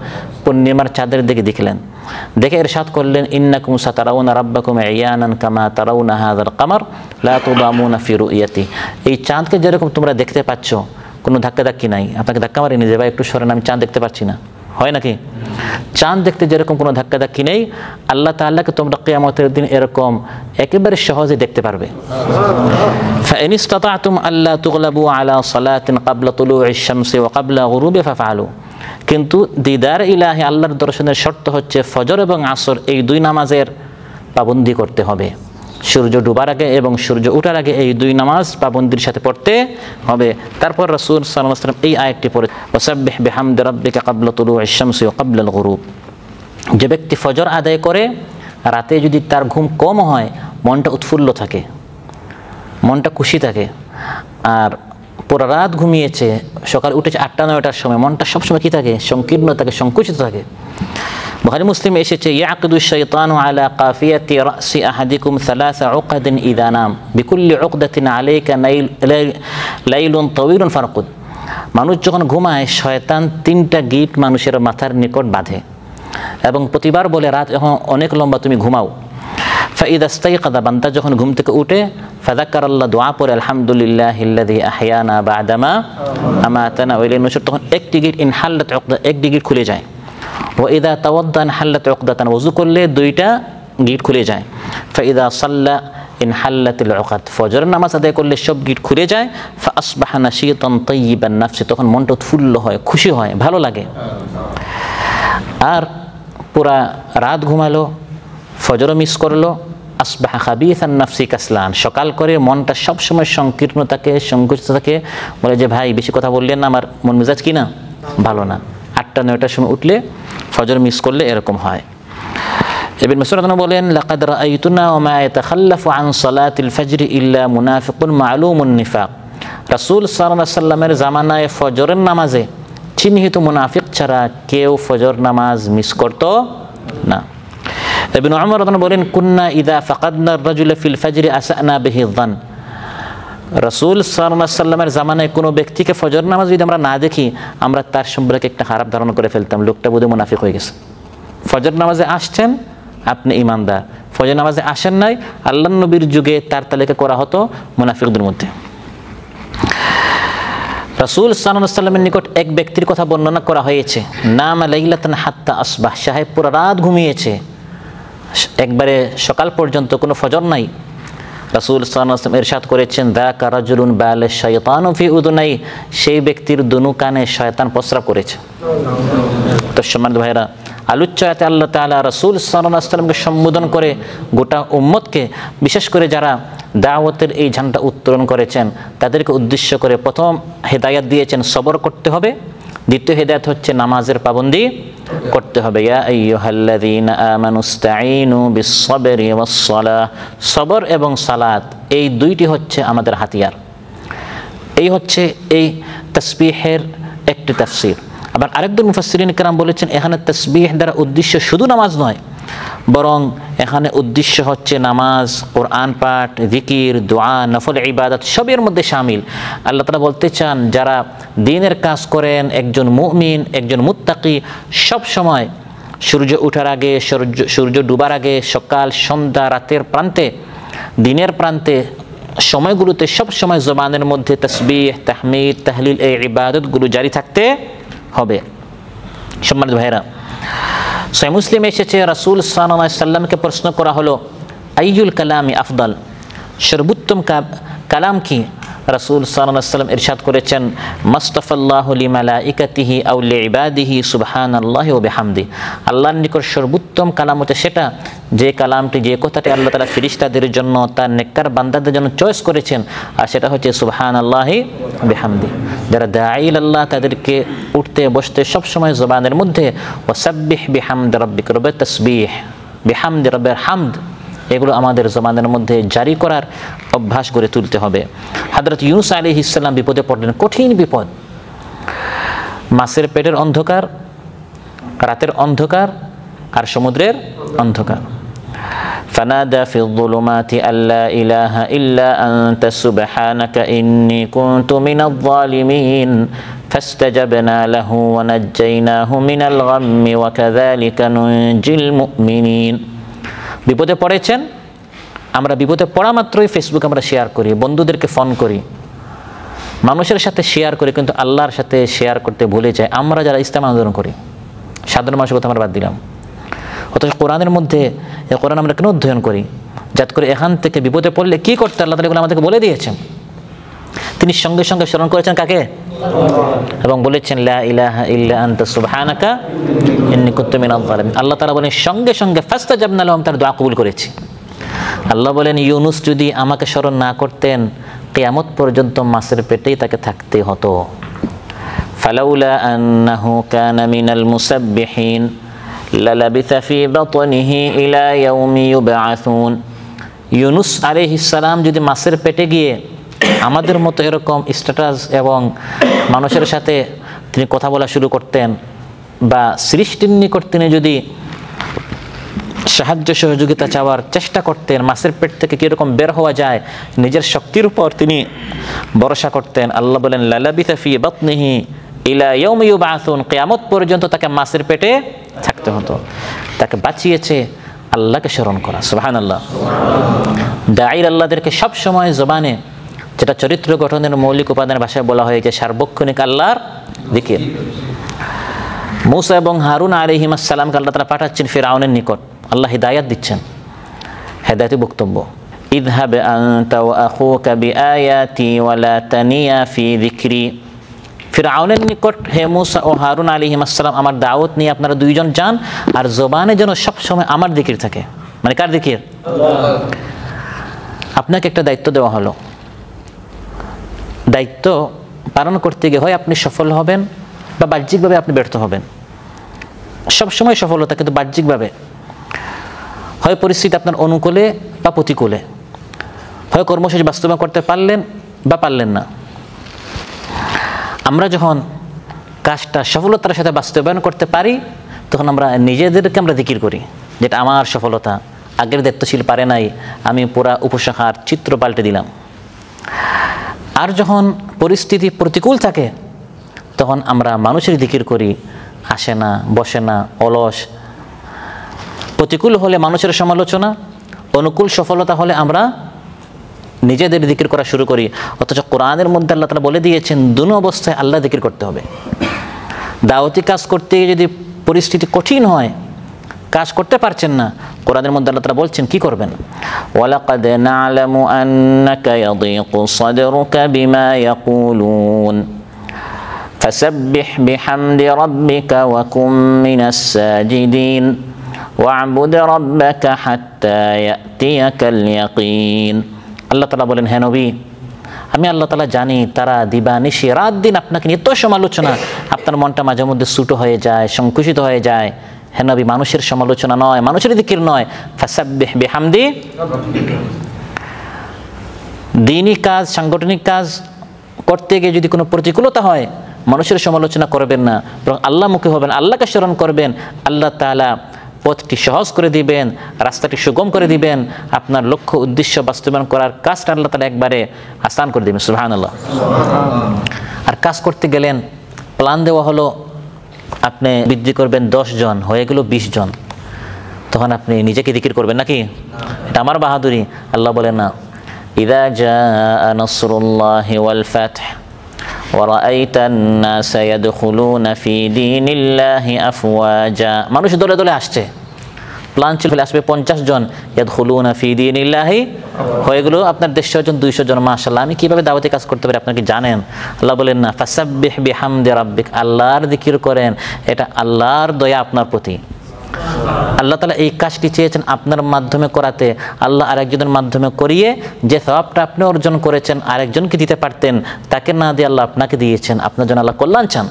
পূর্ণিমার চাঁদের দিকে দেখলেন। দেখে ইরশাদ করলেন, ইন্নাকুম সাতারাউনা রাব্বাকুম ইয়ানান কামা তারাউনা হাযাল কামার লা তুদামুনা ফি রুইয়াতি। এই চাঁদকে যেরকম তোমরা দেখতে পাচ্ছ, কোনো ধাক্কাধাক্কি নাই, আপনাকে ধাক্কা মারি নিজে ভাই একটু সরেন, আমি চাঁদ দেখতে পাচ্ছি না, হয় নাকি? চাঁদ দেখতে যেরকম কোনো ধাক্কাধাক্কি নেই, আল্লাহ তাআলাকে তোমরা কিয়ামতের দিন এরকম একেবারে সহজে দেখতে পারবে। ফাইন ইসতাতা'তুম আল্লা তুগলাবু আলা সালাতিন ক্বাবলা তুলুইশ শামসি ওয়া ক্বাবলা গুরুবিহা ফাফআলু। কিন্তু দিদার ইলাহি, আল্লাহর দর্শনের শর্ত হচ্ছে ফজর এবং আসর এই দুই নামাজের পাবন্দি করতে হবে। সূর্য ডুবার আগে এবং সূর্য ওঠার আগে এই দুই নামাজ পাবন্দির সাথে পড়তে হবে। তারপর রাসূল সাল্লাল্লাহু আলাইহি ওয়াসাল্লাম এই আয়াতটি পড়ে, ওয়াসাব্বিহ বিহামদি রাব্বিকা ক্বাবলা তুলুইশ শামসি ওয়া ক্বাবলাল গুরুব। যে ব্যক্তি ফজর আদায় করে, রাতে যদি তার ঘুম কম হয়, মনটা উৎফুল্ল থাকে, মনটা খুশি থাকে, আর পুরা রাত ঘুমিয়েছে, সকালে উঠেছে ৮টা-৯টার সময়, মনটা সবসময় কী থাকে? সংকীর্ণ থাকে, সংকুচিত থাকে। বুখারী মুসলিম এসেছে, ইয়াকিদু শাইতানু আলা কাফিয়াতি রাসি আহাদিকুম সালাসা উকদিন ইযা নাম বিকুল্লি উকদাতিন আলাইকা লাইলুন তাওয়িলুন ফারকুদ। মানুষ যখন ঘুমায়, শয়তান ৩টা গিট মানুষের মাথার নিকট বাঁধে এবং প্রতিবার বলে, রাত এখন অনেক লম্বা, তুমি ঘুমাও। ফাইদা ইস্তাইকাযা, বান্দা যখন ঘুম থেকে উঠে, ফাযাকারাল্লাহ, দোয়া পড়ে, আলহামদুলিল্লাহিল্লাযী আহইয়ানা বা'দামা আমাতানা ওয়া ইলাইহিন নুশুর, তখন একটি গিট ইনহাল্লাত উকদা, একটি গিট খুলে যায়। ওয়া ইযা তাওয়াদ্দা ইনহাল্লাত উকদাতান, ওযু করলে 2টা গিট খুলে যায়। ফাইদা সাল্লা ইনহাল্লাতিল উকাদ, ফজরের নামাজ আদায় করলে সব গিট খুলে যায়। ফাসবাহা নাশীতান তাইয়িবান নাফসি, তখন মনটা উৎফুল্ল হয়, খুশি হয়, ভালো লাগে। আর পুরা রাত ঘুমালো, ফজরও মিস করলো, আসবাহা খাবিসান নাফসি কাসলান, সকাল করে মনটা সবসময় সংকীর্ণ থাকে, সংকুচিত থাকে, বলে যে ভাই বেশি কথা বললেন না, আমার মন মেজাজ কি না ভালো না। 8টা-9টার সময় উঠলে ফজর মিস করলে এরকম হয়। ইবনে মাসউদ বলেন, লাকাদ রাআইতুনা ওয়া মা ইয়াতাখাল্লাফু আন সালাতিল ফজর ইল্লা মুনাফিকুন মা'লুমুন নিফাক। রাসূল সাল্লাল্লাহু আলাইহি সাল্লামের জামানায় ফজরের নামাজে চিহ্নিত মুনাফিক ছাড়া কেউ ফজর নামাজ মিস করত না। ইবনে উমর রাদিয়াল্লাহু বলেন, কুন্না ইযা ফাকাদনা আর-রাজুলা ফিল ফজরি আসানা বিহি যান। রাসূল সাল্লাল্লাহু আলাইহি সাল্লামের জামানায় কোনো ব্যক্তিকে ফজর নামাজ যদি আমরা না দেখি, আমরা তার সম্পর্কে একটা খারাপ ধারণা করে ফেলতাম, লোকটা বোধহয় মুনাফিক হয়ে গেছে। ফজর নামাজে আসছেন আপনি ঈমানদার, ফজর নামাজে আসেন নাই, আল্লাহর নবীর যুগে তার তালিকা করা হতো মুনাফিকদের মধ্যে। রাসূল সাল্লাল্লাহু আলাইহি সাল্লামের নিকট এক ব্যক্তির কথা বর্ণনা করা হয়েছে, নাম লাইলাতান হাত্তা আসবাহ, সাহেব পুরো রাত ঘুমিয়েছে, একবারে সকাল পর্যন্ত কোনো ফজর নাই। রাসূল সাল্লাল্লাহু আলাইহি ওয়াসাল্লাম ইরশাদ করেছেন, যাকা রাজুলুন বালা শাইতানু ফি উযুনাই, সেই ব্যক্তির দুনু কানে শয়তান প্রস্রাব করেছে। তো সম্মানিত ভাইরা, আলোচ্যতে আল্লাহ তাআলা রাসূল সাল্লাল্লাহু আলাইহি ওয়াসাল্লামকে সম্বোধন করে গোটা উম্মতকে, বিশেষ করে যারা দাওয়াতের এই ঝান্ডা উত্তোলন করেছেন তাদেরকে উদ্দেশ্য করে প্রথম হেদায়েত দিয়েছেন সবর করতে হবে, দ্বিতীয় হেদায়েত হচ্ছে নামাজের পাবন্দি করতে হবে। ইয়া আইয়ুহাল্লাযীনা আমানুস্তাঈনু বিস-সাবরি ওয়াস-সালাহ, সবর এবং সালাত এই দুইটি হচ্ছে আমাদের হাতিয়ার। এই হচ্ছে এই তাসবিহের একটি তাফসীর। আবার আরেকজন মুফাসসিরিন কেরাম বলেছেন, এখানে তাসবিহ দ্বারা উদ্দেশ্য শুধু নামাজ নয়, বরং এখানে উদ্দেশ্য হচ্ছে নামাজ, কোরআন পাঠ, জিকির, দোয়া, নফল ইবাদত সবের মধ্যে শামিল। আল্লাহ তাআলা বলতে চান, যারা দ্বীনের কাজ করেন, একজন মুমিন, একজন মুত্তাকি সব সময় সূর্য ওঠার আগে, সূর্য ডুবার আগে, সকাল, সন্ধ্যা, রাতের প্রান্তে, দিনের প্রান্তে, সময়গুলোতে সব সময় জবানের মধ্যে তাসবিহ, তাহমিদ, তাহলিল এই ইবাদতগুলো জারি থাকতে হবে। সম্মানিত ভাইরা, সহিহ মুসলিমে এসেছে, রাসূল সাল্লাল্লাহু আলাইহি সাল্লামকে প্রশ্ন করা হলো, আইয়ুল কালামি আফদাল, সর্বোত্তম কালাম কি? রাসূল সাল্লাল্লাহু আলাইহি সাল্লাম ইরশাদ করেছেন, মাস্তাফাল্লাহু লিমালাইকাতিহি আও লিইবাদিহি সুবহানাল্লাহি ওয়া বিহামদিহি, আল্লাহর নিকট সর্বোত্তম কালাম হচ্ছে সেটা যে কালামটি, যে কথাটি আল্লাহ তাআলা ফেরেশতাদের জন্য, তার নেককার বান্দাদের জন্য চয়েস করেছেন, আর সেটা হচ্ছে সুবহানাল্লাহি বিহামদিহি। যারা দাঈ আল্লাহ, তাদেরকে উঠতে বসতে সব সময় জবানের মধ্যে ওয়াসাব্বিহ বিহামদি রাব্বিকা, রবের তাসবিহ, বিহামদি রবের হামদ, এগুলো আমাদের জবানের মধ্যে জারি করার অভ্যাস গড়ে তুলতে হবে। হযরত ইউনূস আলাইহিস সালাম বিপদে পড়লেন, কঠিন বিপদ, মাছের পেটের অন্ধকার, রাতের অন্ধকার আর সমুদ্রের অন্ধকার। ফানাদা ফিল যুলুমাতি আল্লা ইলাহা ইল্লা আনতা সুবহানাকা ইন্নী কুনতু মিনাজ জালিমিন ফাস্তাজাবনা লাহু ওয়া নাজ্জায়নাহু মিনাল গাম্মি ওয়া কাযালিকা নুনজিল মুমিনিন। বিপদে পড়েছেন, আমরা বিপদে পড়া মাত্রই ফেসবুক আমরা শেয়ার করি, বন্ধুদেরকে ফোন করি, মানুষের সাথে শেয়ার করি, কিন্তু আল্লাহর সাথে শেয়ার করতে ভুলে যাই। আমরা যারা ইসলাম আন্দোলন করি, সাধারণ মানুষের কথা আমরা বাদ দিলাম, অথচ কোরআনের মধ্যে এই কোরআন আমরা কেন অধ্যয়ন করি? যাতে করে এখান থেকে বিপদে পড়লে কি করতে আল্লাহ তাআলা আমাদেরকে বলে দিয়েছেন। তিনি সঙ্গে সঙ্গে স্মরণ করেছেন কাকে? এবং বলেছেন, লা ইলাহা ইল্লা আনতা সুবহানাকা ইন্নী কুনতু মিনাজ জালিমিন। আল্লাহ তাআলা বলেন সঙ্গে সঙ্গে ফাস্তাজাবনা লাহুম, তার দোয়া কবুল করেছি। আল্লাহ বলেন, ইউনূস যদি আমাকে স্মরণ না করতেন, কিয়ামত পর্যন্ত মাছের পেটেই তাকে থাকতে হতো। ফালাউলা আন্নাহু কানা মিনাল মুসাব্বিহিন লালাবিথা ফি বাতনিহি ইলা ইয়াউমি ইউবআসুন। ইউনূস আলাইহিস সালাম যদি মাছের পেটে গিয়ে আমাদের মতো এরকম স্ট্যাটাস এবং মানুষের সাথে তিনি কথা বলা শুরু করতেন, বা সৃষ্টির নিকট তিনি যদি সাহায্য সহযোগিতা চাওয়ার চেষ্টা করতেন, মাছের পেট থেকে কীরকম বের হওয়া যায় নিজের শক্তির উপর তিনি ভরসা করতেন। আল্লাহ বলেন, লালাবিথা ফি বাতনিহি ইলা ইয়াউমি ইউবআসুন, কিয়ামত পর্যন্ত তাকে মাছের পেটে থাকতে হতো। তাকে বাঁচিয়েছে আল্লাহকে স্মরণ করা। সুবহানাল্লাহ। দাঈর আল্লাহদেরকে সব সময় জবানে, যেটা চরিত্র গঠনের মৌলিক উপাদানের ভাষায় বলা হয়েছে, সার্বক্ষণিক আল্লাহর জিকির। মূসা এবং হারুন আলাইহিস সালামকে আল্লাহ তাআলা পাঠাচ্ছেন ফিরআউনের নিকট, আল্লাহ হিদায়াত দিচ্ছেন। হেদায়েতি বক্তব্য। ইযহাব আনতা ওয়া আখুকা বিআয়াতি ওয়া লা তানিয়া ফি যিকরি। ফিরআউনের নিকট হে মূসা ও হারুন আলাইহিস সালাম, আমার দাওয়াত নিয়ে আপনারা দুইজন যান, আর জবানে যেন সবসময় আমার জিকির থাকে। মানে কার জিকির? আপনাকে একটা দায়িত্ব দেওয়া হলো, দায়িত্ব পালন করতে গিয়ে হয় আপনি সফল হবেন বা বাহ্যিকভাবে আপনি ব্যর্থ হবেন। সবসময় সফলতা, কিন্তু বাহ্যিকভাবে হয় পরিস্থিতি আপনার অনুকূলে বা প্রতিকূলে, হয় কর্মসূচি বাস্তবায়ন করতে পারলেন বা পারলেন না। আমরা যখন কাজটা সফলতার সাথে বাস্তবায়ন করতে পারি, তখন আমরা নিজেদেরকে আমরা জিকির করি, যেটা আমার সফলতা, আগের দায়িত্বশীল পারে নাই, আমি পুরা উপশাখার চিত্র পাল্টে দিলাম। আর যখন পরিস্থিতি প্রতিকূল থাকে, তখন আমরা মানুষের জিকির করি, আসে না, বসে না, অলস। প্রতিকূল হলে মানুষের সমালোচনা, অনুকূল সফলতা হলে আমরা নিজেদের জিকির করা শুরু করি। অথচ কোরআনের মধ্যে আল্লাহ তাআলা বলে দিয়েছেন দুনো অবস্থায় আল্লাহ জিকির করতে হবে। দাওয়াতি কাজ করতে গিয়ে যদি পরিস্থিতি কঠিন হয়, কাজ করতে পারছেন না, কোরআনের মধ্যে আল্লাহ তাআলা বলছেন কি করবেন? ওয়ালাকাদ না'লামু আন্নাকা ইয়াদীকু সাদরুকা বিমা ইয়াকুলুন ফাসাব্বিহ বিহামদি রাব্বিকা ওয়া কুম মিনাস সাজিদিন ওয়া'বুদ রাব্বাকা হাত্তা ইয়াতিয়াকাল ইয়াকিন। আল্লাহ তাআলা বলেন, হে নবী, আমি আল্লাহ তাআলা জানি তারা দিবানিশি রাত দিন আপনাকে নিয়ে এত সমালোচনা, আপনার মনটা মাঝে মধ্যে ছুটো হয়ে যায়, সংকুচিত হয়ে যায়। হে নবী, মানুষের সমালোচনা নয়, মানুষের জিকির নয়, ফাসাব্বিহ বিহামদি। দ্বীনি কাজ, সাংগঠনিক কাজ করতে গিয়ে যদি কোনো প্রতিকূলতা হয়, মানুষের সমালোচনা করবেন না, বরং আল্লাহমুখী হবেন, আল্লাহকে স্মরণ করবেন। আল্লাহ তাআলা পথটি সহজ করে দিবেন, রাস্তাটি সুগম করে দিবেন, আপনার লক্ষ্য উদ্দেশ্য বাস্তবায়ন করার কাজটা আল্লাহ তাআলা একবারে আসান করে দিবেন। সুবহানাল্লাহ। আর কাজ করতে গেলেন, প্ল্যান দেওয়া হলো আপনি বৃদ্ধি করবেন 10 জন, হয়ে গেল 20 জন, তখন আপনি নিজেকে জিকির করবেন নাকি? এটা আমার বাহাদুরি। আল্লাহ বলেন না, ইযা জাআ নাসরুল্লাহি ওয়াল ফাতহ ওয়া রাআইতান নাসা ইয়াদখুলুনা ফি দীনিল্লাহি আফওয়াজা। মানুষ দলে দলে আসছে, প্ল্যান ছিল আসবে 50 জন, ইয়াদখুলুনা ফি দীনিল্লাহি, হয়ে গেল আপনার 150 জন, 200 জন। মাশাআল্লাহ, আমি কিভাবে দাওয়াতি কাজ করতে পারি আপনি কি জানেন? আল্লাহ বলেন না, ফাসাব্বিহ বিহামদি রাব্বিক, আল্লাহর জিকির করেন, এটা আল্লাহর দয়া আপনার প্রতি। আল্লাহ তাআলা এই কাজটি চেয়েছেন আপনার মাধ্যমে করাতে। আল্লাহ আরেকজনের মাধ্যমে করিয়ে যে সওয়াবটা আপনি অর্জন করেছেন আরেকজনকে দিতে পারতেন, তাকে না দিয়ে আল্লাহ আপনাকে দিয়েছেন। আপনার জন্য আল্লাহ কল্যাণ চান।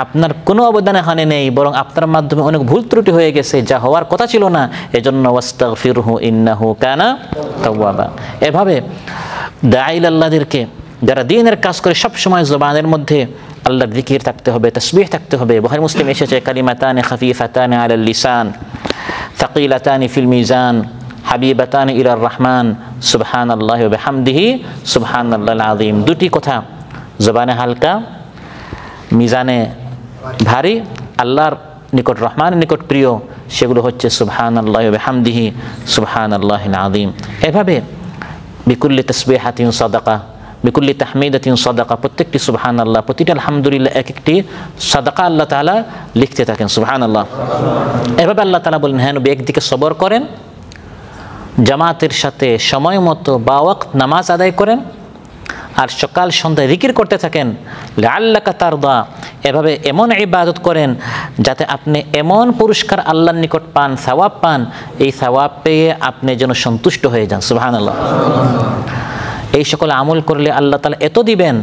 আপনার কোনো অবদানে হানি নেই, বরং আপনার মাধ্যমে অনেক ভুল ত্রুটি হয়ে গেছে, যা হওয়ার কথা ছিল না। এজন্য ওয়াস্তাগফিরহু ইন্নাহু কানা তাওয়াবা। এভাবে দাঈল আল্লাহদেরকে, যারা দ্বীনের কাজ করে, সব সময় জবানের মধ্যে আল্লাহর জিকির থাকতে হবে, তাসবিহ থাকতে হবে। বুখারী মুসলিম এসেছে, কালিমাতানি খাফিফাতানি আলাল লিসান সাকিলাতানি ফিল মিজান হাবিবাতানি ইলার রহমান সুবহানাল্লাহি ওয়া বিহামদিহি সুবহানাল্লাহিল আযীম। দুটি কথা জবানে হালকা, মিজানে ভারী, আল্লাহর নিকট, রহমানের নিকট প্রিয়, সেগুলো হচ্ছে সুবহানাল্লাহি ওয়া বিহামদিহি সুবহানাল্লাহিল আযীম। এভাবে বিকুল্লি তাসবিহাতিন সাদাকা, বিকুল্লি তাহমিদাতিন সাদাকা, প্রত্যেকটি সুবহানাল্লাহ, প্রতিটি আলহামদুলিল্লাহ এক একটি সাদাকা আল্লাহ তাআলা লিখতে থাকেন। সুবহানাল্লাহ। এভাবে আল্লাহ তাআলা বলেন, হ্যাঁ নবী, একদিকে সবর করেন, জামাতের সাথে সময় মতো বা ওয়াক্ত নামাজ আদায় করেন, আর সকাল সন্ধ্যায় জিকির করতে থাকেন। লাআল্লাকা তারদা, এভাবে এমন ইবাদত করেন যাতে আপনি এমন পুরস্কার আল্লাহর নিকট পান, সওয়াব পান, এই সওয়াব পেয়ে আপনি যেন সন্তুষ্ট হয়ে যান। সুবহানাল্লাহ। এই সকল আমল করলে আল্লাহ তাআলা এত দিবেন,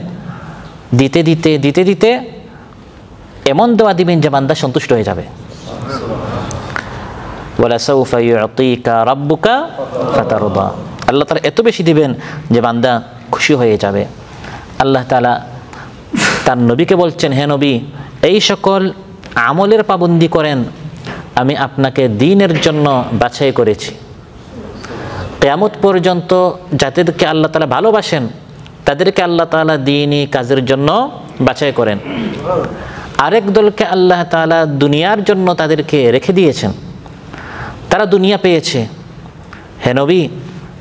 দিতে দিতে দিতে দিতে এমন দোয়া দিবেন যে বান্দা সন্তুষ্ট হয়ে যাবে। ওয়ালা সাউফা ইউতিকা রাব্বুকা ফাতারদা, আল্লাহ তাআলা এত বেশি দিবেন যে বান্দা খুশি হয়ে যাবে। আল্লাহ তাআলা তার নবীকে বলছেন, হে নবী, এই সকল আমলের পাবন্দি করেন, আমি আপনাকে দ্বীনের জন্য বাছাই করেছি। কিয়ামত পর্যন্ত যাদেরকে আল্লাহ তাআলা ভালোবাসেন তাদেরকে আল্লাহ তাআলা দ্বীনি কাজের জন্য বাছাই করেন। আরেক দলকে আল্লাহ তাআলা দুনিয়ার জন্য তাদেরকে রেখে দিয়েছেন, তারা দুনিয়া পেয়েছে। হে নবী,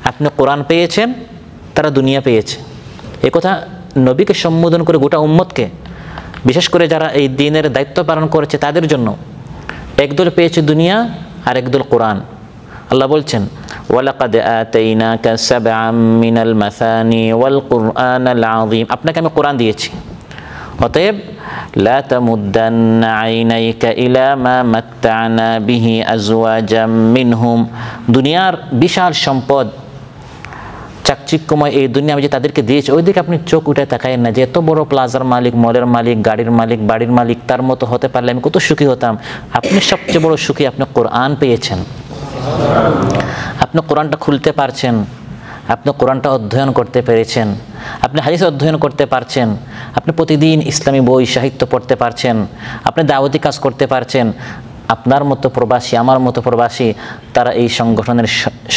আপনি কোরআন পেয়েছেন, তারা দুনিয়া পেয়েছে। এ কথা নবীকে সম্বোধন করে গোটা উম্মতকে, বিশেষ করে যারা এই দ্বীনের দায়িত্ব পালন করেছে তাদের জন্য। একদল পেয়েছে দুনিয়া আর একদল কোরআন। আল্লাহ বলছেন ওয়ালাকাদ আতাইনাকা সাবআম মিনাল মাসানি ওয়াল কুরআনাল আযীম, আপনাকে আমি কোরআন দিয়েছি, অতএব লা তামুদ্দান্না আইনাইকা ইলা মা মাত্তা'না বিহি আজওয়াজাম মিনহুম, দুনিয়ার বিশাল সম্পদ চাকচিক্যময় এই দুনিয়া আমি যে তাদেরকে দিয়েছি ওই দিকে আপনি চোখ উঠে তাকায়েন না যে এত বড় প্লাজার মালিক, মলের মালিক, গাড়ির মালিক, বাড়ির মালিক, তার মতো হতে পারলে আমি কত সুখী হতাম। আপনি সবচেয়ে বড় সুখী, আপনি কোরআন পেয়েছেন, আপনি কোরআনটা খুলতে পারছেন, আপনি কোরআনটা অধ্যয়ন করতে পেরেছেন, আপনি হাদিস অধ্যয়ন করতে পারছেন, আপনি প্রতিদিন ইসলামী বই সাহিত্য পড়তে পারছেন, আপনি দাওয়াতি কাজ করতে পারছেন। আপনার মতো প্রবাসী, আমার মতো প্রবাসী, তারা এই সংগঠনের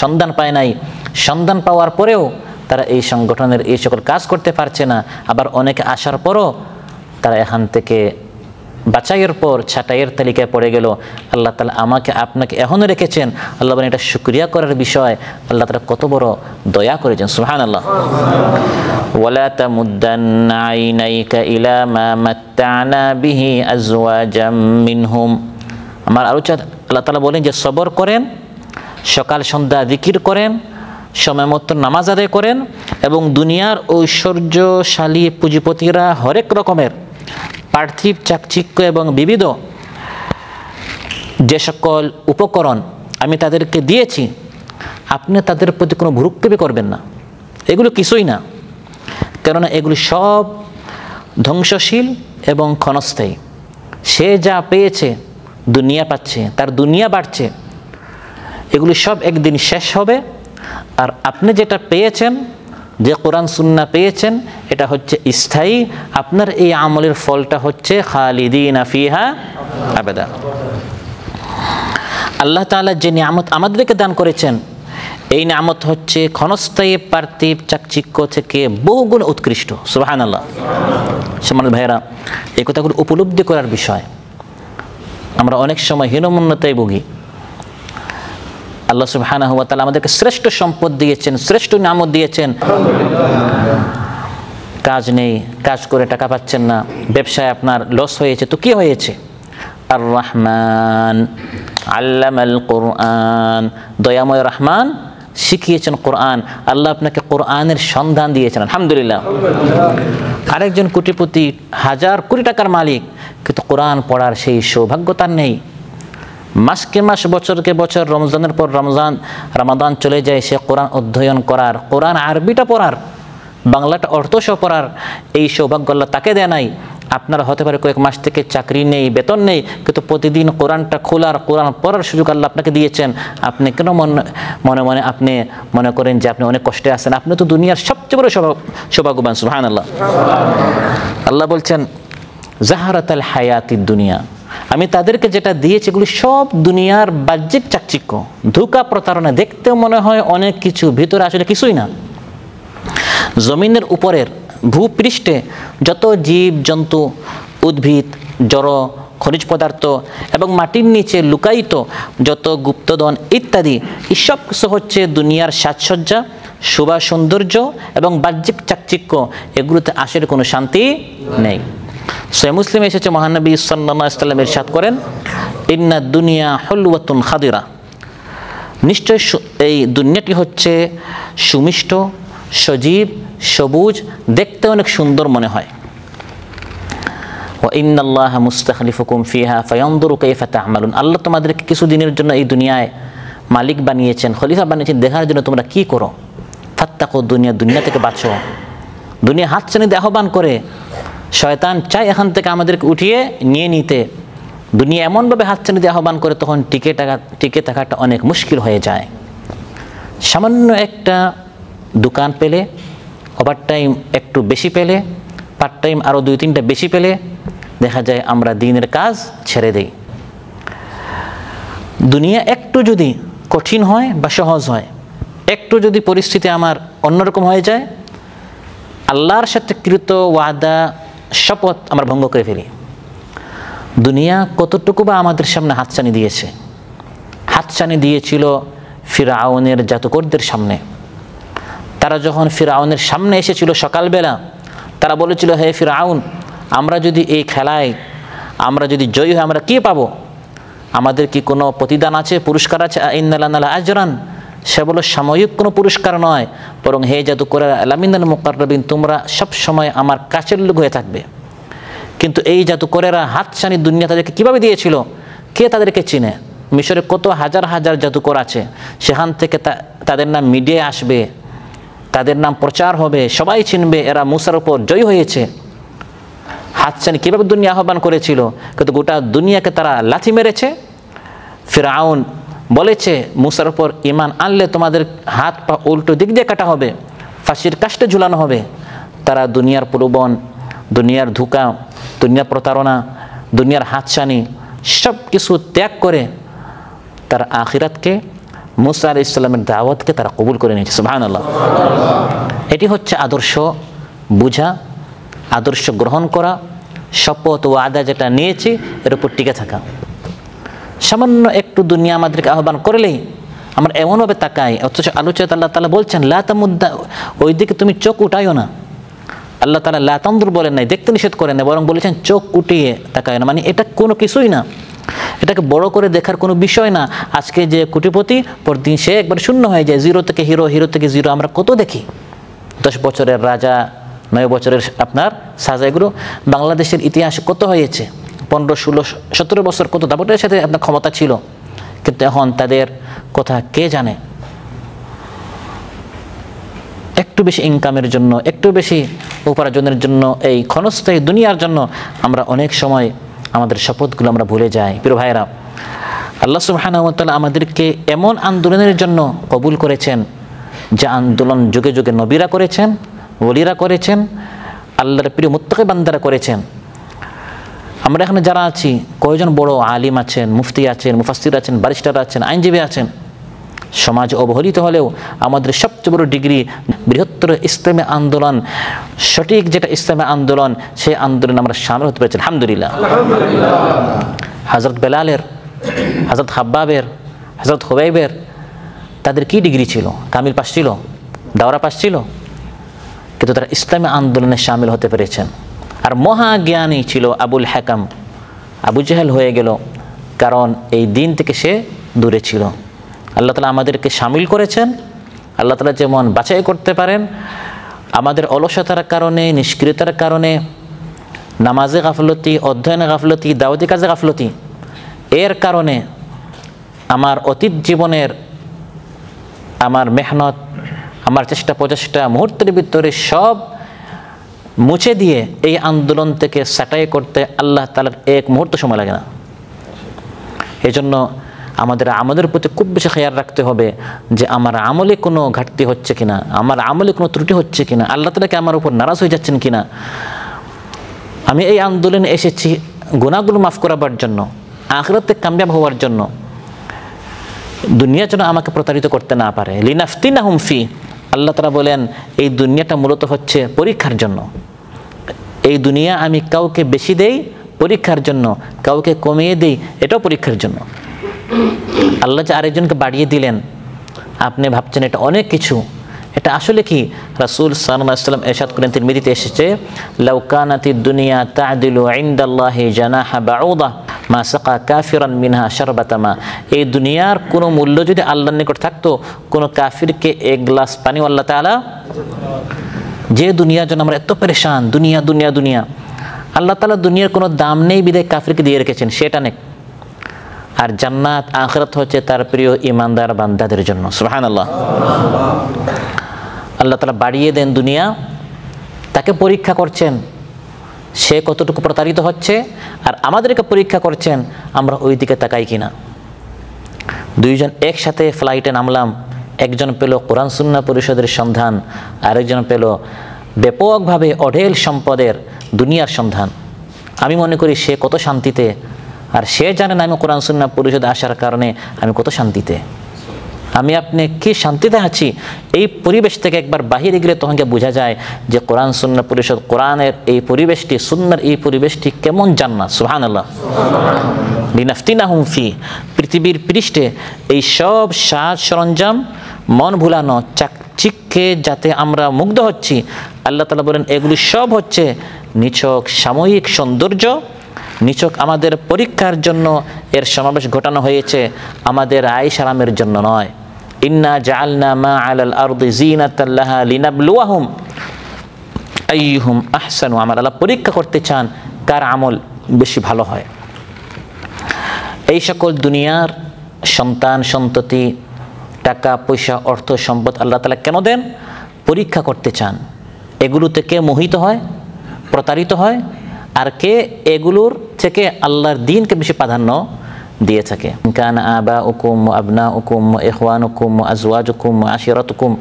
সন্ধান পায় নাই, সন্ধান পাওয়ার পরেও তারা এই সংগঠনের এই সকল কাজ করতে পারছে না। আবার অনেকে আসার পরও তারা এখান থেকে বাছাইয়ের পর ছাঁটাইয়ের তালিকায় পড়ে গেল। আল্লাহ তাআলা আমাকে আপনাকে এখনও রেখেছেন, আল্লাহ বলেন এটা শুকরিয়া করার বিষয়। আল্লাহ তাআলা কত বড় দয়া করেছেন, সুবহানাল্লাহ। ওয়ালা তামুদ্দান্না আইনাইকা ইলা মা মাত্তা'না বিহি আজওয়াজাম মিনহুম, আমার আরো আল্লাহ তাআলা বলেন যে সবর করেন, সকাল সন্ধ্যা জিকির করেন, সময় মতো নামাজ আদায় করেন, এবং দুনিয়ার ঐশ্বর্যশালী পুঁজিপতিরা হরেক রকমের পার্থিব চাকচিক্য এবং বিবিধ যে সকল উপকরণ আমি তাদেরকে দিয়েছি, আপনি তাদের প্রতি কোনো ভ্রুক্ষেপই করবেন না। এগুলো কিছুই না, কেননা এগুলি সব ধ্বংসশীল এবং ক্ষণস্থায়ী। সে যা পেয়েছে, দুনিয়া পাচ্ছে, তার দুনিয়া বাড়ছে, এগুলি সব একদিন শেষ হবে। আর আপনি যেটা পেয়েছেন, যে কোরআন সুন্নাহ পেয়েছেন, এটা হচ্ছে স্থায়ী। আপনার এই আমলের ফলটা হচ্ছে খালিদিনা ফিহা আবাদা। আল্লাহ তাআলা যে নিয়ামত আমাদেরকে দান করেছেন, এই নিয়ামত হচ্ছে ক্ষণস্থায়ী পার্থিব চাকচিক্য থেকে বহুগুণ উৎকৃষ্ট, সুবহানাল্লাহ। সম্মানিত ভাইয়েরা, এই কথাগুলো উপলব্ধি করার বিষয়। আমরা অনেক সময় হীনমন্যতায় ভুগি। আল্লাহ সুবহানাহু ওয়া তাআলা আমাদেরকে শ্রেষ্ঠ সম্পদ দিয়েছেন, শ্রেষ্ঠ নিয়ামত দিয়েছেন। কাজ নেই, কাজ করে টাকা পাচ্ছেন না, ব্যবসায় আপনার লস হয়েছে, তো কি হয়েছে? আর রহমান আল্লামাল কোরআন, দয়াময় রহমান শিখিয়েছেন কোরআন। আল্লাহ আপনাকে কোরআনের সন্ধান দিয়েছেন, আলহামদুলিল্লাহ। আরেকজন কোটিপতি, হাজার কোটি টাকার মালিক, কিন্তু কোরআন পড়ার সেই সৌভাগ্য তার নেই। মাসকে মাস, বছরকে বছর, রমজানের পর রমাদান চলে যায়, সে কোরআন অধ্যয়ন করার, কোরআন আরবিটা পড়ার, বাংলাটা অর্থসহ পড়ার এই সৌভাগ্য আল্লাহ তাকে দেয় নাই। আপনারা হতে পারে কয়েক মাস থেকে চাকরি নেই, বেতন নেই, কিন্তু প্রতিদিন কোরআনটা খোলার, কোরআন পড়ার সুযোগ আল্লাহ আপনাকে দিয়েছেন। আপনি কেন মনে মনে আপনি মনে করেন যে আপনি অনেক কষ্টে আছেন? আপনি তো দুনিয়ার সবচেয়ে বড় সৌভাগ্যবান, সুবহানাল্লাহ। আল্লাহ বলছেন জাহারাতাল হায়াতিদ দুনিয়া, আমি তাদেরকে যেটা দিয়েছি এগুলি সব দুনিয়ার বাহ্যিক চাকচিক্য, ধোঁকা, প্রতারণা। দেখতেও মনে হয় অনেক কিছু, ভিতরে আসলে কিছুই না। জমিনের উপরের ভূপৃষ্ঠে যত জীব জন্তু, উদ্ভিদ, জড়, খনিজ পদার্থ এবং মাটির নিচে লুকায়িত যত গুপ্তধন ইত্যাদি, এসব কিছু হচ্ছে দুনিয়ার সাজসজ্জা, শোভা, সৌন্দর্য এবং বাহ্যিক চাকচিক্য। এগুলোতে আসলে কোনো শান্তি নেই। সহিহ মুসলিমে এসেছে, মহানবী সাল্লাল্লাহু আলাইহি ওয়াসাল্লাম ইরশাদ করেন, ইন্না দুনিয়া হুলওয়াতুন খাদিরা, নিশ্চয় এই দুনিয়াটি হচ্ছে সুমিষ্ট, সজীব, সবুজ, দেখতে অনেক সুন্দর মনে হয়। ওয়া ইন্নাল্লাহা মুস্তাখলিফুকুম ফিহা ফায়ানজুরু কাইফা তা'মালুন, আল্লাহ তোমাদেরকে কিছুদিনের জন্য এই দুনিয়ায় মালিক বানিয়েছেন, খলিফা বানিয়েছেন, দেখার জন্য তোমরা কি করো। ফাত্তাকু দুনিয়া, দুনিয়া থেকে বাঁচো। দুনিয়া হাতছানি দিয়ে আহ্বান করে, শয়তান চায় এখান থেকে আমাদেরকে উঠিয়ে নিয়ে নিতে। দুনিয়া এমনভাবে হাতছানি দিয়ে আহ্বান করে, তখন টিকে থাকাটা অনেক মুশকিল হয়ে যায়। সামান্য একটা দোকান পেলে, ওভার টাইম একটু বেশি পেলে, পার্ট টাইম আরও 2-3টা বেশি পেলে, দেখা যায় আমরা দিনের কাজ ছেড়ে দেই। দুনিয়া একটু যদি কঠিন হয় বা সহজ হয়, একটু যদি পরিস্থিতি আমার অন্যরকম হয়ে যায়, আল্লাহর সাথে কৃত ওয়াদা, শপথ আমরা ভঙ্গ করে ফেলি। দুনিয়া কতটুকু বা আমাদের সামনে হাতছানি দিয়েছে। হাতছানি দিয়েছিল ফিরআউনের জাদুকরদের সামনে। তারা যখন ফিরআউনের সামনে এসেছিল সকালবেলা, তারা বলেছিল, হে ফিরআউন, আমরা যদি এই খেলায় আমরা যদি জয়ী হই আমরা কি পাবো? আমাদের কি কোনো প্রতিদান আছে, পুরস্কার আছে? ইন্না লানা আজরান, সে বলল সাময়িক কোনো পুরস্কার নয়, বরং হে জাদুকরেরা লামিনাল মুকাররাবিন, তোমরা সব সময় আমার কাছের লোক হয়ে থাকবে। কিন্তু এই জাদুকরেরা হাতছানি দুনিয়া তাদেরকে কিভাবে দিয়েছিল? কে তাদেরকে চিনে? মিশরে কত হাজার হাজার জাদুকর আছে, সেখান থেকে তাদের নাম মিডিয়ায় আসবে, তাদের নাম প্রচার হবে, সবাই চিনবে এরা মুসার উপর জয় হয়েছে। হাতছানি কীভাবে দুনিয়া আহ্বান করেছিল, কিন্তু গোটা দুনিয়াকে তারা লাথি মেরেছে। ফিরআউন বলেছে মুসার উপর ঈমান আনলে তোমাদের হাত পা উল্টো দিক দিয়ে কাটা হবে, ফাঁসির কাষ্টে ঝুলানো হবে। তারা দুনিয়ার প্রলোভন, দুনিয়ার ধোঁকা, দুনিয়ার প্রতারণা, দুনিয়ার হাতছানি সব কিছু ত্যাগ করে তার আখিরাতকে, মুসা আলাইহিস সালামের দাওয়াতকে তারা কবুল করে নিয়েছে। সুবহানাল্লাহ। এটি হচ্ছে আদর্শ বুঝা, আদর্শ গ্রহণ করা, শপথ ও আদা যেটা নিয়েছি এর উপর টিকে থাকা। সামান্য একটু দুনিয়া আমাদেরকে আহ্বান করলেই আমরা এমনভাবে তাকাই, অথচ আলোচনায় আল্লাহ তাআলা বলছেন লা তামুদ্দা, ওই দিকে তুমি চোখ উঠাইও না। আল্লাহ তাআলা লা তানজুর বলেন নাই, দেখতে নিষেধ করেন না, বরং বলেছেন চোখ উঠিয়ে তাকায় না। মানে এটা কোনো কিছুই না, এটাকে বড় করে দেখার কোনো বিষয় না। আজকে যে কোটিপতি, পরদিন সে একবার শূন্য হয়ে যায়, জিরো থেকে হিরো, হিরো থেকে জিরো। আমরা কত দেখি, 10 বছরের রাজা, 9 বছরের আপনার সাজা, এগুলো বাংলাদেশের ইতিহাসে কত হয়েছে। 15, 16, 17 বছর কত দাপটের সাথে আপনার ক্ষমতা ছিল, কিন্তু এখন তাদের কথা কে জানে? একটু বেশি ইনকামের জন্য, একটু বেশি উপার্জনের জন্য, এই ক্ষণস্থায়ী দুনিয়ার জন্য আমরা অনেক সময় আমাদের শপথগুলো আমরা ভুলে যাই। প্রিয় ভাইরা, আল্লাহ সুবহানাহু ওয়া তাআলা আমাদেরকে এমন আন্দোলনের জন্য কবুল করেছেন, যে আন্দোলন যুগে যুগে নবীরা করেছেন, ওলিরা করেছেন, আল্লাহর প্রিয় মুত্তাকি বান্দারা করেছেন। আমরা এখানে যারা আছি, কয়জন বড় আলিম আছেন, মুফতি আছেন, মুফাসসির আছেন, ব্যারিস্টার আছেন, আইনজীবী আছেন। সমাজ অবহেলিত হলেও আমাদের সবচেয়ে বড় ডিগ্রি বৃহত্তর ইসলামী আন্দোলন, সঠিক যেটা ইসলামী আন্দোলন, সেই আন্দোলনে আমরা শামিল হতে পেরেছি, আলহামদুলিল্লাহ। হযরত বেলালের, হযরত হাব্বাবের, হযরত হুবাইবের, তাদের কি ডিগ্রি ছিল? কামিল পাস ছিল, দাওরা পাস ছিল, কিন্তু তারা ইসলামী আন্দোলনে শামিল হতে পেরেছেন। আর মহাজ্ঞানী ছিল আবুল হাকাম, আবু জেহেল হয়ে গেল, কারণ এই দিন থেকে সে দূরে ছিল। আল্লাহ তাআলা আমাদেরকে শামিল করেছেন। আল্লাহ তাআলা যেমন বাছাই করতে পারেন, আমাদের অলসতার কারণে, নিষ্ক্রিয়তার কারণে, নামাজে গাফলতি, অধ্যয়নে গাফলতি, দাওয়াতি কাজে গাফলতি, এর কারণে আমার অতীত জীবনের আমার মেহনত, আমার চেষ্টা প্রচেষ্টা মুহূর্তের ভিতরে সব মুছে দিয়ে এই আন্দোলন থেকে ছাঁটাই করতে আল্লাহ তাআলার এক মুহূর্ত সময় লাগে না। এজন্য আমাদের প্রতি খুব বেশি খেয়াল রাখতে হবে যে আমার আমলে কোনো ঘাটতি হচ্ছে কিনা, আমার আমলে কোনো ত্রুটি হচ্ছে কিনা, আল্লাহ তাআলা কি আমার উপর নারাজ হয়ে যাচ্ছেন কিনা। আমি এই আন্দোলনে এসেছি গুনাহগুলো মাফ করাবার জন্য, আখিরাতে কামিয়াব হওয়ার জন্য, দুনিয়া যেন আমাকে প্রতারিত করতে না পারে। লিনাফতিনাহুম ফি, আল্লাহ তাআলা বলেন এই দুনিয়াটা মূলত হচ্ছে পরীক্ষার জন্য। এই দুনিয়া আমি কাউকে বেশি দেই পরীক্ষার জন্য, কাউকে কমিয়ে দেই এটাও পরীক্ষার জন্য। আল্লাহ যে আরেকজনকে বাড়িয়ে দিলেন, আপনি ভাবছেন এটা অনেক কিছু, এটা আসলে কি? রাসূল সাল্লাল্লাহু আলাইহি ওয়াসাল্লাম ইরশাদ করেন, তিরমিজিতে এসেছে, লাউ কানাতিদ দুনিয়া তা'দিলু ইনদাল্লাহি জানাহা বাউদা মা সাকা কাফিরান মিনহা শারবাতা মা। এই দুনিয়ার কোনো মূল্য যদি আল্লাহর নিকট থাকতো, কোনো কাফিরকে এক গ্লাস পানি আল্লাহ তাআলা, যে দুনিয়ার জন্য আমরা এত পেরেশান, দুনিয়া দুনিয়া দুনিয়া, আল্লাহ তাআলা দুনিয়ার কোনো দাম নেই বিধায় কাফিরকে দিয়ে রেখেছেন, সেটা নেই। আর জান্নাত আখিরাত হচ্ছে তার প্রিয় ঈমানদার বান্দাদের জন্য। সুবহানাল্লাহ। আল্লাহ তাআলা বাড়িয়ে দেন দুনিয়া, তাকে পরীক্ষা করছেন সে কতটুকু প্রতারিত হচ্ছে, আর আমাদেরকে পরীক্ষা করছেন আমরা ওই দিকে তাকাই কিনা। দুইজন একসাথে ফ্লাইটে নামলাম, একজন পেল কোরআন সুন্নাহ পরিষদের সন্ধান, আরেকজন পেল ব্যাপকভাবে অঢেল সম্পদের দুনিয়ার সন্ধান। আমি মনে করি সে কত শান্তিতে, আর সে জানেন আমি কোরআন সুন্নাহ পরিষদে আসার কারণে আমি কত শান্তিতে। আমি আপনি কি শান্তিতে আছি, এই পরিবেশ থেকে একবার বাহিরে গেলে তখনকে বোঝা যায় যে কোরআন সুন্নাহ পরিষদ, কোরআনের এই পরিবেশটি, সুন্নাহর এই পরিবেশটি কেমন জান্নাত। সুবহানাল্লাহ। লিনাফতিনাহুম ফি, পৃথিবীর পৃষ্ঠে এই সব সাজ সরঞ্জাম, মন ভুলানো, চাকচিক্যে যাতে আমরা মুগ্ধ হচ্ছি, আল্লাহ তাআলা বলেন এগুলি সব হচ্ছে নিছক সাময়িক সৌন্দর্য, নিছক আমাদের পরীক্ষার জন্য এর সমাবেশ ঘটানো হয়েছে, আমাদের আয়েশ আরামের জন্য নয়। ইন্না জাআলনা মা আলাল আরদি জিনাতাল লাহা লিনাবলুয়াহুম আইয়ুহুম আহসানু আমালা। আল্লাহ পরীক্ষা করতে চান কার আমল বেশি ভালো হয়। এই সকল দুনিয়ার সন্তান সন্ততি, টাকা পয়সা, অর্থ সম্পদ আল্লাহ তাআলা কেন দেন? পরীক্ষা করতে চান। এগুলোতে কে মোহিত হয়, প্রতারিত হয়, আর কে এগুলোর থেকে আল্লাহর দ্বীনকে বেশি প্রাধান্য দিয়ে থাকে। কানা আবাউকুম ওয়া আবনাউকুম ওয়া ইখওয়ানুকুম ওয়া আজওয়াজুকুম ওয়া আশিরাতুকুম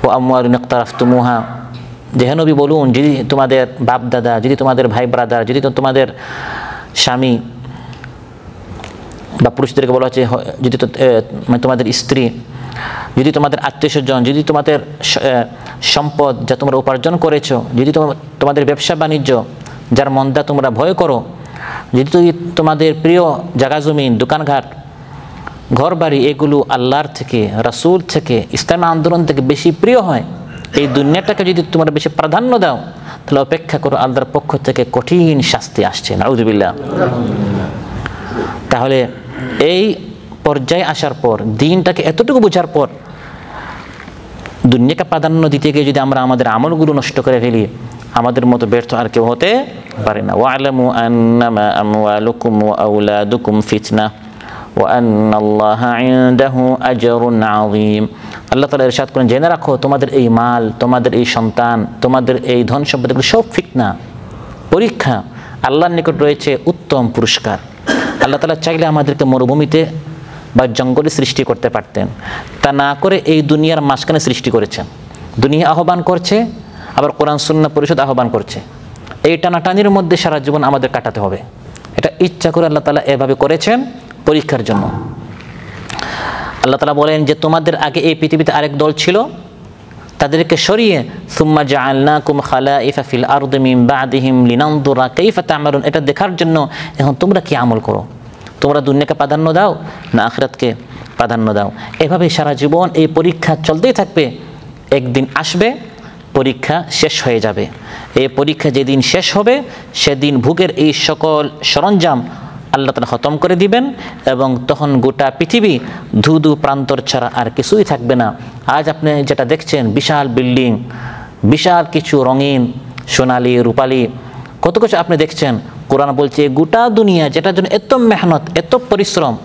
ওয়া আমওয়ালুন ইকতারাফতুমুহা। যে হে নবী বলুন, যদি তোমাদের বাপ দাদা, যদি তোমাদের ভাই ব্রাদার, যদি তোমাদের স্বামী বা পুরুষদেরকে বলা হচ্ছে, যদি তোমাদের স্ত্রী, যদি তোমাদের আত্মীয় স্বজন, যদি তোমাদের সম্পদ যা তোমরা উপার্জন করেছো, যদি তোমাদের ব্যবসা বাণিজ্য যার মন্দা তোমরা ভয় করো, যদি তোমাদের প্রিয় জায়গা জমিন, দোকানঘাট, ঘর বাড়ি এগুলো আল্লাহর থেকে, রাসূল থেকে, ইসলামী আন্দোলন থেকে বেশি প্রিয় হয়, এই দুনিয়াটাকে যদি তোমরা বেশি প্রাধান্য দাও, তাহলে অপেক্ষা করো আল্লাহর পক্ষ থেকে কঠিন শাস্তি আসছে। নাউযুবিল্লাহ। তাহলে এই পর্যায়ে আসার পর, দিনটাকে এতটুকু বোঝার পর, দুনিয়াকে প্রাধান্য দিতে গিয়ে যদি আমরা আমাদের আমলগুলো নষ্ট করে ফেলি, আমাদের মতো ব্যর্থ আর কেউ হতে পারে না। ওয়া'লামু আন্নামা আমওয়ালুকুম ওয়া আওলাদুকুম ফিতনা ওয়া আন্নাল্লাহা ইনদাহু আজরুন আযীম। আল্লাহ তাআলা ইরশাদ করেন, জেনে রাখো তোমাদের এই মাল, তোমাদের এই সন্তান, তোমাদের এই ধন সম্পদ এগুলো সব ফিতনা, পরীক্ষা। আল্লাহর নিকট রয়েছে উত্তম পুরস্কার। আল্লাহ তাআলা চাইলে আমাদেরকে মরুভূমিতে বা জঙ্গলে সৃষ্টি করতে পারতেন, তা না করে এই দুনিয়ার মাঝখানে সৃষ্টি করেছেন। দুনিয়া আহ্বান করছে, আবার কোরআন সুন্নাহ পরিষদ আহ্বান করছে। এই টানাটানির মধ্যে সারা জীবন আমাদের কাটাতে হবে। এটা ইচ্ছা করে আল্লাহ তাআলা এভাবে করেছেন পরীক্ষার জন্য। আল্লাহ তাআলা বলেন যে তোমাদের আগে এই পৃথিবীতে আরেক দল ছিল, তাদেরকে সরিয়ে সুম্মা জাআলনাকুম খালাইফা ফিল আরদি মিন বা'দিহিম লিনানজুরা কাইফা তা'মালুন, এটা দেখার জন্য এখন তোমরা কি আমল করো, তোমরা দুনিয়াকে প্রাধান্য দাও না আখিরাতকে প্রাধান্য দাও। এভাবে সারা জীবন এই পরীক্ষা চলতেই থাকবে। একদিন আসবে, পরীক্ষা শেষ হয়ে যাবে। এই পরীক্ষা যেদিন শেষ হবে, সেদিন ভোগের এই সকল সরঞ্জাম আল্লাহ তাআলা খতম করে দিবেন, এবং তখন গোটা পৃথিবী ধুধু প্রান্তর ছাড়া আর কিছুই থাকবে না। আজ আপনি যেটা দেখছেন, বিশাল বিল্ডিং, বিশাল কিছু রঙিন, সোনালি, রূপালি, কত কিছু আপনি দেখছেন। কোরআন বলছে গোটা দুনিয়া যেটার জন্য এত মেহনত, এত পরিশ্রম,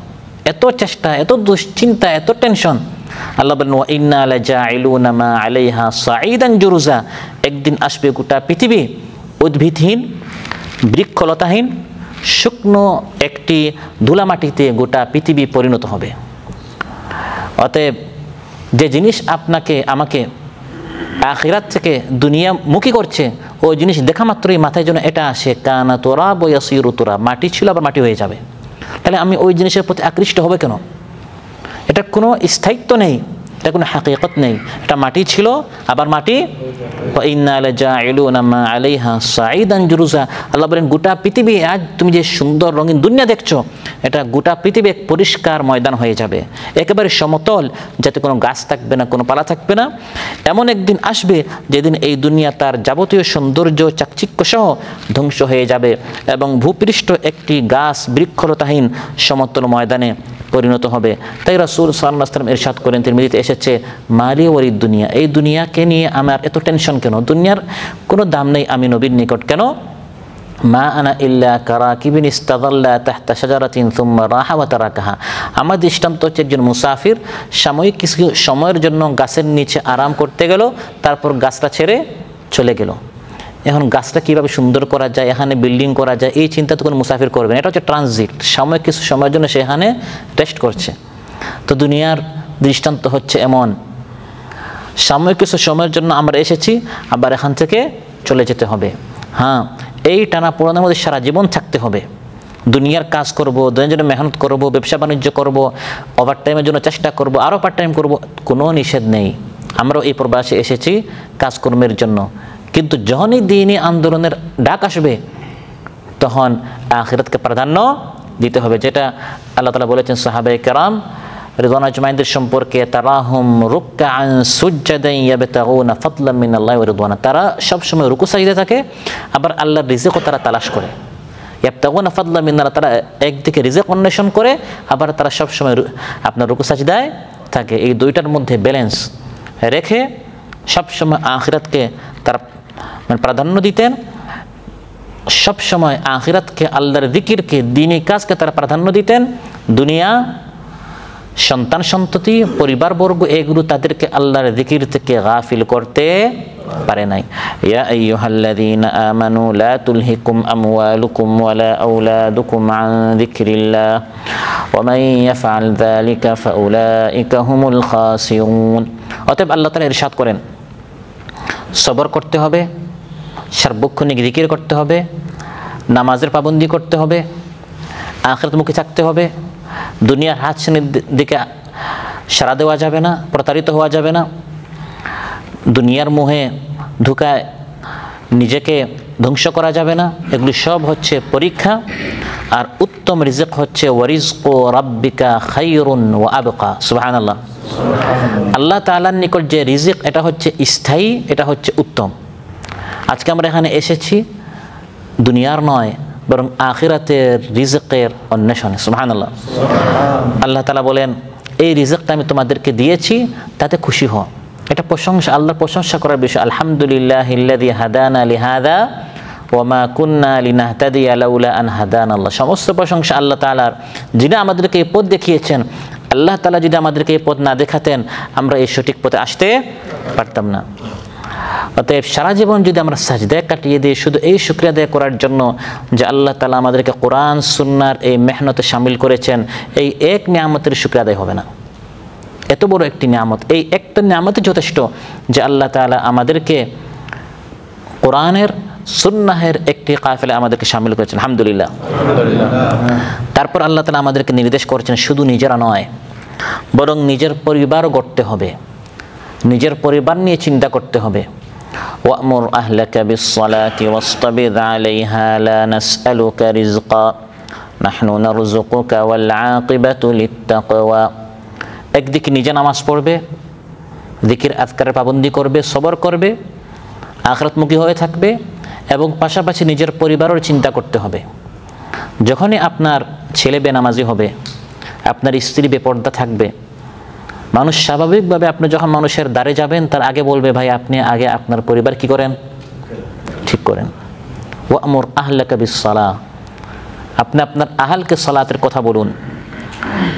এত চেষ্টা, এত দুশ্চিন্তা, এত টেনশন, আল্লাহ বলেন ওয়া ইন্না লাজাইলুনা মা আলাইহা সাঈদান জুরুজা, একদিন আসবে গোটা পৃথিবী উদ্ভিদহীন, বৃক্ষলতাহীন, শুকনো একটি ধুলামাটিতে গোটা পৃথিবী পরিণত হবে। অতএব যে জিনিস আপনাকে আমাকে আখিরাত থেকে দুনিয়ামুখী করছে, ওই জিনিস দেখা মাত্রই মাথায় যেন এটা আসে, কানা তুরাব ওয়া ইয়াসিরু তুরাব, মাটি ছিল আবার মাটি হয়ে যাবে। তাহলে আমি ওই জিনিসের প্রতি আকৃষ্ট হবে কেন? এটা কোনো স্থায়িত্ব নেই, এটা কোনো হাকিকত নেই। এটা মাটি ছিল আবার মাটি। ওয়া ইন্না লাজাইলুনা মা আলাইহা সাঈদান জুরুজা, আল্লাহ বলেন গোটা পৃথিবী, আজ তুমি যে সুন্দর রঙিন দুনিয়া দেখছো, এটা গোটা পৃথিবী এক পরিষ্কার ময়দান হয়ে যাবে, একেবারে সমতল, যাতে কোনো গাছ থাকবে না, কোনো পালা থাকবে না। এমন একদিন আসবে যেদিন এই দুনিয়া তার যাবতীয় সৌন্দর্য চাকচিক্য সহ ধ্বংস হয়ে যাবে, এবং ভূপৃষ্ঠ একটি গাছ বৃক্ষলতাহীন সমতল ময়দানে পরিণত হবে। তাই রাসূল সাল্লাল্লাহু আলাইহি ওয়াসাল্লাম ইরশাদ করেন, তিরমিজিতে এসেছে, মালি ওয়ালিদ দুনিয়া, এই দুনিয়াকে নিয়ে আমার এত টেনশন কেন? দুনিয়ার কোনো দাম নেই আমি নবীর নিকট। কেন? মা আনা ইল্লা কারাকিবিন ইস্তাযাল্লা তাহতা শাজারাতিন সুম্মা রাহা ওয়া তারাকাহা, আমার দৃষ্টান্ত হচ্ছে একজন মুসাফির সাময়িক কিছু সময়ের জন্য গাছের নিচে আরাম করতে গেল, তারপর গাছটা ছেড়ে চলে গেল। এখন গাছটা কীভাবে সুন্দর করা যায়, এখানে বিল্ডিং করা যায়, এই চিন্তা তো কোনো মুসাফির করবে না। এটা হচ্ছে ট্রানজিট, সাময়িক কিছু সময়ের জন্য সেখানে রেস্ট করছে। তো দুনিয়ার দৃষ্টান্ত হচ্ছে এমন, সাময়িক কিছু সময়ের জন্য আমরা এসেছি, আবার এখান থেকে চলে যেতে হবে। হ্যাঁ, এই টানা পোড়ানোর মধ্যে সারা জীবন থাকতে হবে। দুনিয়ার কাজ করব, দুনিয়ার জন্য মেহনত করব, ব্যবসা বাণিজ্য করব, ওভার টাইমের জন্য চেষ্টা করব, আরও পার্ট টাইম করব, কোনো নিষেধ নেই। আমরাও এই প্রবাসে এসেছি কাজকর্মের জন্য, কিন্তু যখনই দ্বীনি আন্দোলনের ডাক আসবে, তখন আখিরাতকে প্রাধান্য দিতে হবে। যেটা আল্লাহ তাআলা বলেছেন সাহাবায়ে কেরাম রিদওয়ান আজমাইনদের সম্পর্কে, তারাহুম রুকআন সুজদান ইয়াবতাগুনা ফাদলাম মিনাল্লাহি ওয়া রিদওয়ানা, তারা সবসময় রুকু সাজদা থাকে, আবার আল্লাহর রিজিকও তারা তালাশ করে। ইয়াবতাগুনা ফাদলাম মিনাল্লাহ, তারা একদিকে রিজিক অন্বেষণ করে, আবার তারা সবসময় আপনার রুকু সাজদায় থাকে। এই দুইটার মধ্যে ব্যালেন্স রেখে সবসময় আখিরাতকে তারা প্রাধান্য দিতেন, সবসময় আখিরাতকে, আল্লাহর জিকিরকে, দ্বীনি কাজকে তারা প্রাধান্য দিতেন। দুনিয়া, সন্তান সন্ততি, পরিবারবর্গ এগুলো তাদেরকে আল্লাহর জিকির থেকে গাফিল করতে পারে নাই। ইয়া আইয়ুহাল্লাযীনা আমানু লা তুলহিকুম আমওয়ালুকুম ওয়ালা আওলাদুকুম আন যিকরিল্লাহ ওয়া মান ইয়াফআল যালিকা ফাউলাইকা হুমুল খাসিরুন। অতএব আল্লাহ তাআলা ইরশাদ করেন, সবর করতে হবে, সার্বক্ষণিক জিকির করতে হবে, নামাজের পাবন্দি করতে হবে, আখিরাতমুখী থাকতে হবে, দুনিয়ার হাতছানির দিকে সাড়া দেওয়া যাবে না, প্রতারিত হওয়া যাবে না, দুনিয়ার মোহে ধোঁকায় নিজেকে ধ্বংস করা যাবে না। এগুলি সব হচ্ছে পরীক্ষা। আর উত্তম রিজিক হচ্ছে ওয়ারিজকু রাব্বিকা খায়রুন ওয়া আবকা। সুবহানাল্লাহ। আল্লাহ তাআলার নিকট যে রিজিক, এটা হচ্ছে স্থায়ী, এটা হচ্ছে উত্তম। আজকে আমরা এখানে এসেছি দুনিয়ার নয়, বরং আখিরাতের রিজিকের অন্বেষণে। সুবহানাল্লাহ। আল্লাহ তাআলা বলেন, এই রিজিকটা আমি তোমাদেরকে দিয়েছি, তাতে খুশি হও। এটা প্রশংসা, আল্লাহর প্রশংসা করার বিষয়। আলহামদুলিল্লাহিল্লাযী হাদানা লিহাযা ওয়া মা কুন্না লিনাহতাদিয়া লাউলা আন হাদানাল্লাহ। সমস্ত প্রশংসা আল্লাহ তাআলার, যিনি আমাদেরকে এই পথ দেখিয়েছেন। আল্লাহ তাআলা যদি আমাদেরকে এই পথ না দেখাতেন, আমরা এই সঠিক পথে আসতে পারতাম না। অতএব সারা জীবন যদি আমরা সাজদায় কাটিয়ে দিই শুধু এই শুকরিয়া আদায় করার জন্য যে আল্লাহ তাআলা আমাদেরকে কোরআন সুন্নাহর এই মেহনতে শামিল করেছেন, এই এক নিয়ামতের শুকরিয়া আদায় হবে না। এত বড় একটি নিয়ামত, এই একটা নিয়ামতই যথেষ্ট যে আল্লাহ তাআলা আমাদেরকে কোরআনের সুন্নাহের একটি কাফেলায় আমাদেরকে শামিল করেছেন। আলহামদুলিল্লাহ। তারপর আল্লাহ তাআলা আমাদেরকে নির্দেশ করেছেন শুধু নিজেরা নয়, বরং নিজের পরিবারও গড়তে হবে, নিজের পরিবার নিয়ে চিন্তা করতে হবে। ওয়া'মুর আহলাকা বিস-সালাতি ওয়াসতাবির আলাইহা লা নাসআলুকা রিজকা নাহনু নারযুকুকা ওয়াল আকিবাতু লিত-তাকওয়া। একদিকে নিজে নামাজ পড়বে, জিকির আজকারের পাবন্দি করবে, সবর করবে, আখিরাতমুখী হয়ে থাকবে, এবং পাশাপাশি নিজের পরিবারের চিন্তা করতে হবে। যখনই আপনার ছেলে বেনামাজি হবে, আপনার স্ত্রী বেপর্দা থাকবে, মানুষ স্বাভাবিকভাবে আপনি যখন মানুষের দ্বারে যাবেন তার আগে বলবে, ভাই আপনি আগে আপনার পরিবার কি করেন, ঠিক করেন। ওয়া'মুর আহলাকা বিস-সালাহ, আপনি আপনার আহলকে সালাতের কথা বলুন।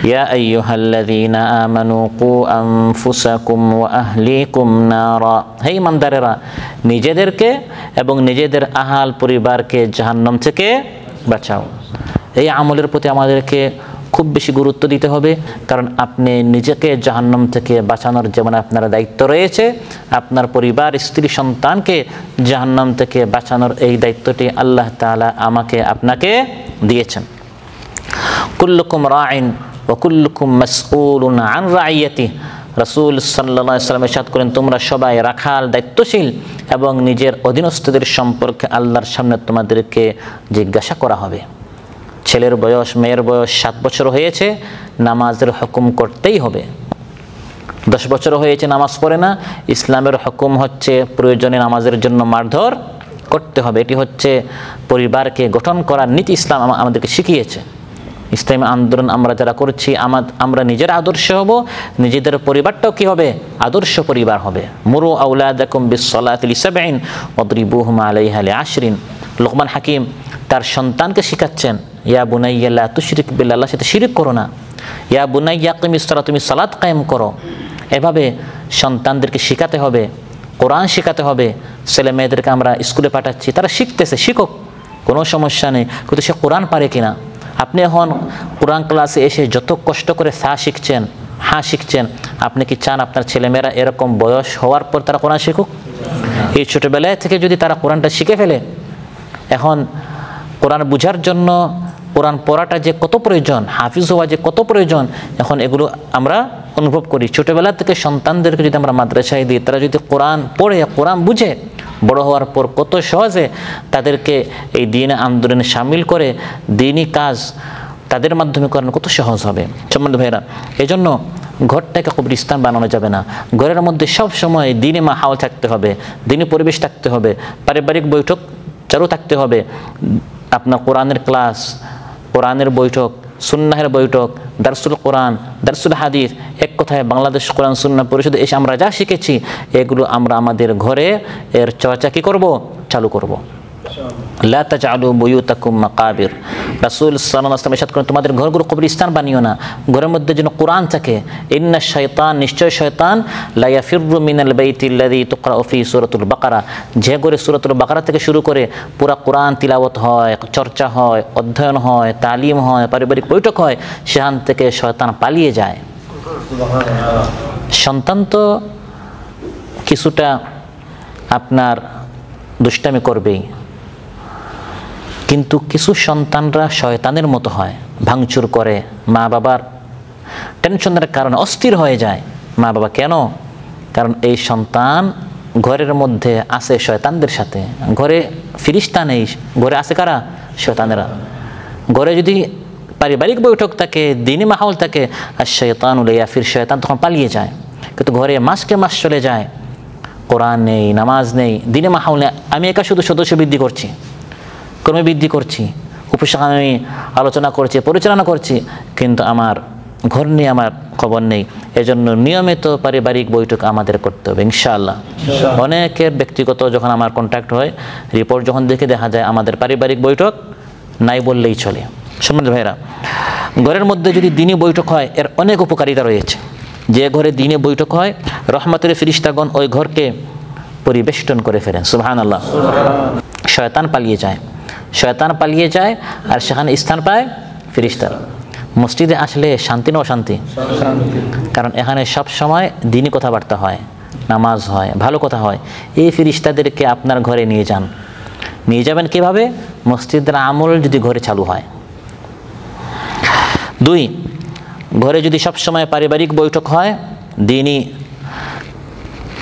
ইয়া আইয়ুহাল্লাযীনা আমানু কু আনফুসাকুম ওয়া আহলিকুম নারা। হে ঈমানদারেরা, নিজেদেরকে এবং নিজেদের আহাল পরিবারকে জাহান্নাম থেকে বাঁচাও। এই আমলের প্রতি আমাদেরকে খুব বেশি গুরুত্ব দিতে হবে, কারণ আপনি নিজেকে জাহান্নাম থেকে বাঁচানোর যেমন আপনার দায়িত্ব রয়েছে, আপনার পরিবার, স্ত্রী, সন্তানকে জাহান্নাম থেকে বাঁচানোর এই দায়িত্বটি আল্লাহ তাআলা আমাকে আপনাকে দিয়েছেন। কুল্লুকুম রাইন ওয়া কুল্লুকুম মাসউলুন আন রাইয়াতিহি। রাসূল সাল্লাল্লাহু আলাইহি ওয়াসাল্লাম ইরশাদ করেন, তোমরা সবাই রাখাল, দায়িত্বশীল, এবং নিজের অধীনস্থদের সম্পর্কে আল্লাহর সামনে তোমাদেরকে জিজ্ঞাসা করা হবে। ছেলের বয়স, মেয়ের বয়স 7 বছর হয়েছে, নামাজের হুকুম করতেই হবে। 10 বছর হয়েছে নামাজ পড়ে না, ইসলামের হুকুম হচ্ছে প্রয়োজনে নামাজের জন্য মারধর করতে হবে। এটি হচ্ছে পরিবারকে গঠন করার নীতি ইসলাম আমাদেরকে শিখিয়েছে। ইসলামী আন্দোলন আমরা যারা করছি, আমরা নিজের আদর্শ হব, নিজেদের পরিবারটাও কি হবে, আদর্শ পরিবার হবে। মুরু আওলাদাকুম বিস-সালাতি লি-7 ওয়াদরিবুহুম আলাইহা লি-10। লোকমান হাকিম তার সন্তানকে শিখাচ্ছেন, ইয়া বুনাইয়া লা তুশরিক বিল্লাহ, আল্লাহর সাথে শিরক করো না। ইয়া বুনাইয়া আকিমিস-সালাত, তুমি সালাত কায়েম করো। এভাবে সন্তানদেরকে শেখাতে হবে, কোরআন শেখাতে হবে। ছেলে মেয়েদেরকে আমরা স্কুলে পাঠাচ্ছি, তারা শিখতেছে, শিখুক, কোনো সমস্যা নেই, কিন্তু সে কোরআন পারে কিনা। আপনি এখন কোরআন ক্লাসে এসে যত কষ্ট করে শিখছেন, শিখছেন, আপনি কি চান আপনার ছেলেমেয়েরা এরকম বয়স হওয়ার পর তারা কোরআন শিখুক? এই ছোটোবেলায় থেকে যদি তারা কোরআনটা শিখে ফেলে, এখন কোরআন বুঝার জন্য কোরআন পড়াটা যে কত প্রয়োজন, হাফিজ হওয়া যে কত প্রয়োজন, এখন এগুলো আমরা অনুভব করি। ছোটোবেলা থেকে সন্তানদেরকে যদি আমরা মাদ্রাসায় দিই, তারা যদি কোরআন পড়ে, কোরআন বুঝে, বড় হওয়ার পর কত সহজে তাদেরকে এই দ্বীনি আন্দোলনে শামিল করে দ্বীনি কাজ তাদের মাধ্যমে করানো কত সহজ হবে। সম্মানিত ভাইরা, এই জন্য ঘরটাকে কবরস্থান বানানো যাবে না। ঘরের মধ্যে সব সময় দ্বীনি মাহৌল থাকতে হবে, দ্বীনি পরিবেশ থাকতে হবে, পারিবারিক বৈঠক চালু থাকতে হবে, আপনার কোরআনের ক্লাস, কোরআনের বৈঠক, সুন্নাহের বৈঠক, দারসুল কোরআন, দারসুল হাদিস, এক কথায় বাংলাদেশ কোরআন সুন্নাহ পরিষদে এসে আমরা যা শিখেছি এগুলো আমরা আমাদের ঘরে এর চর্চা কি করব, চালু করব। লা তাজআলু বুয়ুতাকুম মাকাবির, রাসূল সাল্লাল্লাহু আলাইহি ওয়াসাল্লাম ইরশাদ করেন তোমাদের ঘরগুলো কবরস্থান বানিও না, ঘরের মধ্যে যেন কোরআন থাকে। ইন্না শাইতান, নিশ্চয় শয়তান, লা ইয়াফিররু মিনাল বাইতিল্লাযী তুকরাউ ফি সূরাতুল বাকারা, যে ঘরে সূরাতুল বাকারা থেকে শুরু করে পুরা কোরআন তিলাওয়াত হয়, চর্চা হয়, অধ্যয়ন হয়, তালিম হয়, পারিবারিক বৈঠক হয়, সেখান থেকে শয়তান পালিয়ে যায়। সন্তান তো কিছুটা আপনার দুষ্টামি করবেই, কিন্তু কিছু সন্তানরা শয়তানের মতো হয়, ভাঙচুর করে, মা বাবার টেনশনের কারণে অস্থির হয়ে যায়। মা বাবা কেন? কারণ এই সন্তান ঘরের মধ্যে আছে শয়তানদের সাথে। ঘরে ফিরিস্তা নেই, ঘরে আছে কারা? শয়তানেরা। ঘরে যদি পারিবারিক বৈঠক থাকে, দিনী মাহৌল থাকে, আর শয়তানুল ইয়াফির, শয়তান তখন পালিয়ে যায়। কিন্তু ঘরে মাসকে মাস চলে যায়, কোরআন নেই, নামাজ নেই, দিনী মাহৌল নেই। আমি একা শুধু সদস্য বৃদ্ধি করছি, কর্মী বৃদ্ধি করছি, উপশাখা আমি আলোচনা করছি, পরিচালনা করছি, কিন্তু আমার ঘর নিয়ে আমার খবর নেই। এজন্য নিয়মিত পারিবারিক বৈঠক আমাদের করতে হবে ইনশাআল্লাহ। অনেকের ব্যক্তিগত যখন আমার কন্ট্যাক্ট হয়, রিপোর্ট যখন দেখে দেখা যায় আমাদের পারিবারিক বৈঠক নাই বললেই চলে। সম্মানিত ভাইরা, ঘরের মধ্যে যদি দিনী বৈঠক হয় এর অনেক উপকারিতা রয়েছে। যে ঘরে দিনী বৈঠক হয়, রহমতের ফেরেশতাগণ ওই ঘরকে পরিবেষ্টন করে ফেলেন। সুবহানাল্লাহ। শয়তান পালিয়ে যায়, শয়তান পালিয়ে যায়, আর সেখানে স্থান পায় ফেরেশতারা। মসজিদে আসলে শান্তি না অশান্তি? কারণ এখানে সব সময় দিনী কথাবার্তা হয়, নামাজ হয়, ভালো কথা হয়। এই ফেরেশতাদেরকে আপনার ঘরে নিয়ে যান। নিয়ে যাবেন কিভাবে? মসজিদের আমল যদি ঘরে চালু হয়। 2, ঘরে যদি সব সময় পারিবারিক বৈঠক হয়, দিনী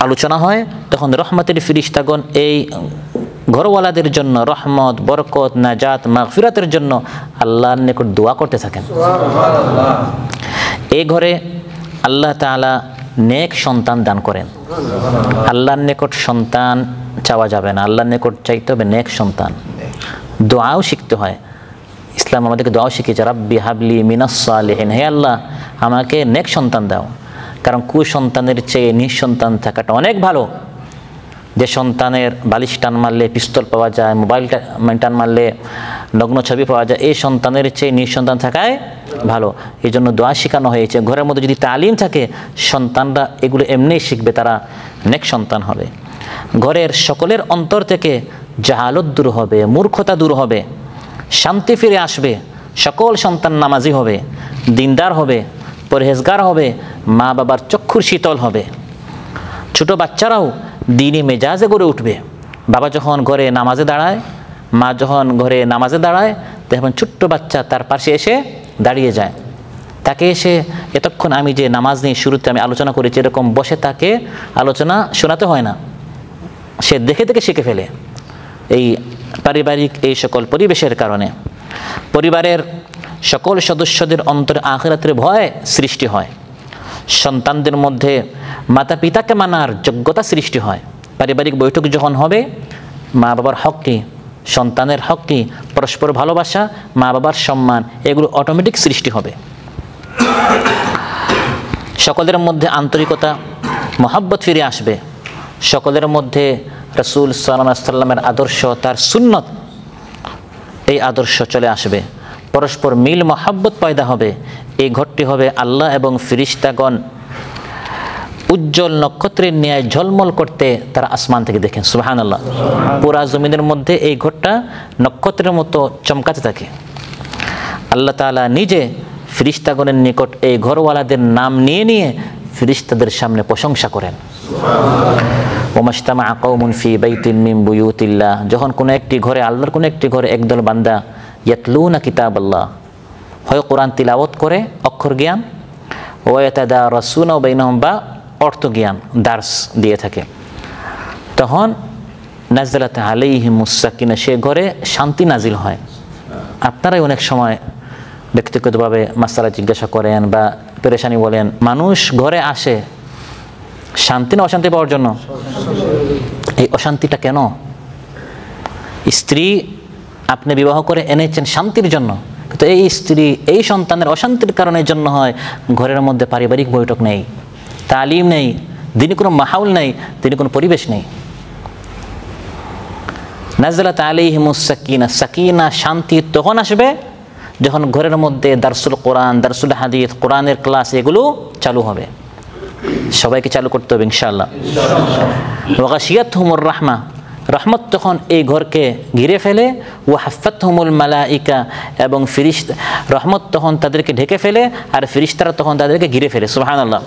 আলোচনা হয়, তখন রহমতের ফেরেশতাগণ এই ঘরওয়ালাদের জন্য রহমত, বরকত, নাজাত, মাগফিরাতের জন্য আল্লাহর নিকট দোয়া করতে থাকেন। এই ঘরে আল্লাহ তাআলা নেক সন্তান দান করেন। আল্লাহর নিকট সন্তান চাওয়া যাবে না, আল্লাহর নিকট চাইতে হবে নেক সন্তান। দোয়াও শিখতে হয়। ইসলাম আমাদেরকে দোয়াও শিখিয়েছে, রাব্বি হাবলি মিনাস সালিহিন, হে আল্লাহ আমাকে নেক সন্তান দাও। কারণ কুসন্তানের চেয়ে নিঃসন্তান থাকাটা অনেক ভালো। যে সন্তানের বালিশ টান মারলে পিস্তল পাওয়া যায়, মোবাইল টান মারলে নগ্ন ছবি পাওয়া যায়, এই সন্তানের চেয়ে নিঃসন্তান থাকায় ভালো। এই জন্য দোয়া শেখানো হয়েছে। ঘরের মধ্যে যদি তালিম থাকে, সন্তানরা এগুলো এমনিই শিখবে, তারা নেক সন্তান হবে। ঘরের সকলের অন্তর থেকে জাহালত দূর হবে, মূর্খতা দূর হবে, শান্তি ফিরে আসবে। সকল সন্তান নামাজি হবে, দিনদার হবে, পরহেজগার হবে, মা বাবার চক্ষুর শীতল হবে। ছোট বাচ্চারাও দিনী মেজাজে গড়ে উঠবে। বাবা যখন ঘরে নামাজে দাঁড়ায়, মা যখন ঘরে নামাজে দাঁড়ায়, তখন ছোট্ট বাচ্চা তার পাশে এসে দাঁড়িয়ে যায়। তাকে এসে এতক্ষণ আমি যে নামাজ নিয়ে শুরুতে আমি আলোচনা করেছি, এরকম বসে তাকে আলোচনা শোনাতে হয় না, সে দেখে দেখে শিখে ফেলে। এই পারিবারিক এই সকল পরিবেশের কারণে পরিবারের সকল সদস্যদের অন্তরে আখিরাতের ভয় সৃষ্টি হয়। সন্তানদের মধ্যে মাতা পিতাকে মানার যোগ্যতা সৃষ্টি হয়। পারিবারিক বৈঠক যখন হবে, মা বাবার হক কি, সন্তানের হক কি, পরস্পর ভালোবাসা, মা বাবার সম্মান, এগুলো অটোমেটিক সৃষ্টি হবে। সকলের মধ্যে আন্তরিকতা, মহব্বত ফিরে আসবে। সকলের মধ্যে রাসূল সাল্লাল্লাহু আলাইহি ওয়াসাল্লামের আদর্শ, তার সুন্নত, এই আদর্শ চলে আসবে। পরস্পর মিল মহব্বত পয়দা হবে। এই ঘরটি হবে আল্লাহ এবং ফেরেশতাগণ উজ্জ্বল নক্ষত্রের ন্যায় ঝলমল করতে তারা আসমান থেকে দেখেন। সুবহানাল্লাহ। পুরা জমিনের মধ্যে এই ঘরটা নক্ষত্রের মতো চমকাতে থাকে। আল্লাহ তাআলা নিজে ফেরেশতাগণের নিকট এই ঘরওয়ালাদের নাম নিয়ে নিয়ে ফেরেশতাদের সামনে প্রশংসা করেন। ওমাজতামা কওমুন ফি বাইতিন মিন বুয়ুতিল্লাহ, যখন কোনো একটি ঘরে, আল্লাহর কোনো একটি ঘরে একদল বান্দা ইয়াতলুনা কিতাবাল্লাহ, হয় কোরআন তিলাওয়াত করে অক্ষর জ্ঞান, ওয়া ইয়াতাদারাসুনা বাইনাহুম, বা অর্থ জ্ঞান দার্স দিয়ে থাকে, তখন নাযযালাত আলাইহিমুস সাকিনা, সে ঘরে শান্তি নাজিল হয়। আপনারাই অনেক সময় ব্যক্তিগতভাবে মাসালা জিজ্ঞাসা করেন বা পেরেশানি বলেন, মানুষ ঘরে আসে শান্তি না অশান্তি পাওয়ার জন্য? এই অশান্তিটা কেন? স্ত্রী আপনি বিবাহ করে এনেছেন শান্তির জন্য, কিন্তু এই স্ত্রী এই সন্তানের অশান্তির কারণের জন্য হয় ঘরের মধ্যে পারিবারিক বৈঠক নেই, তালিম নেই, দিনে কোনো মাহৌল নেই, দিনে কোনো পরিবেশ নেই। নাযলাত আলাইহিমুস সাকিনা, সাকিনা শান্তি তখন আসবে যখন ঘরের মধ্যে দারসুল কোরআন, দারসুল হাদিস, কোরআনের ক্লাস এগুলো চালু হবে। সবাইকে চালু করতে হবে ইনশাআল্লাহ। ওয়া গাশিয়াতহুমুর রাহমা, রহমত তখন এই ঘরকে ঘিরে ফেলে। ওয়া হাফাতহুমুল মালাইকা, এবং ফেরেশতা, রহমত তখন তাদেরকে ঢেকে ফেলে আর ফেরেশতারা তখন তাদেরকে ঘিরে ফেলে। সুবহানাল্লাহ।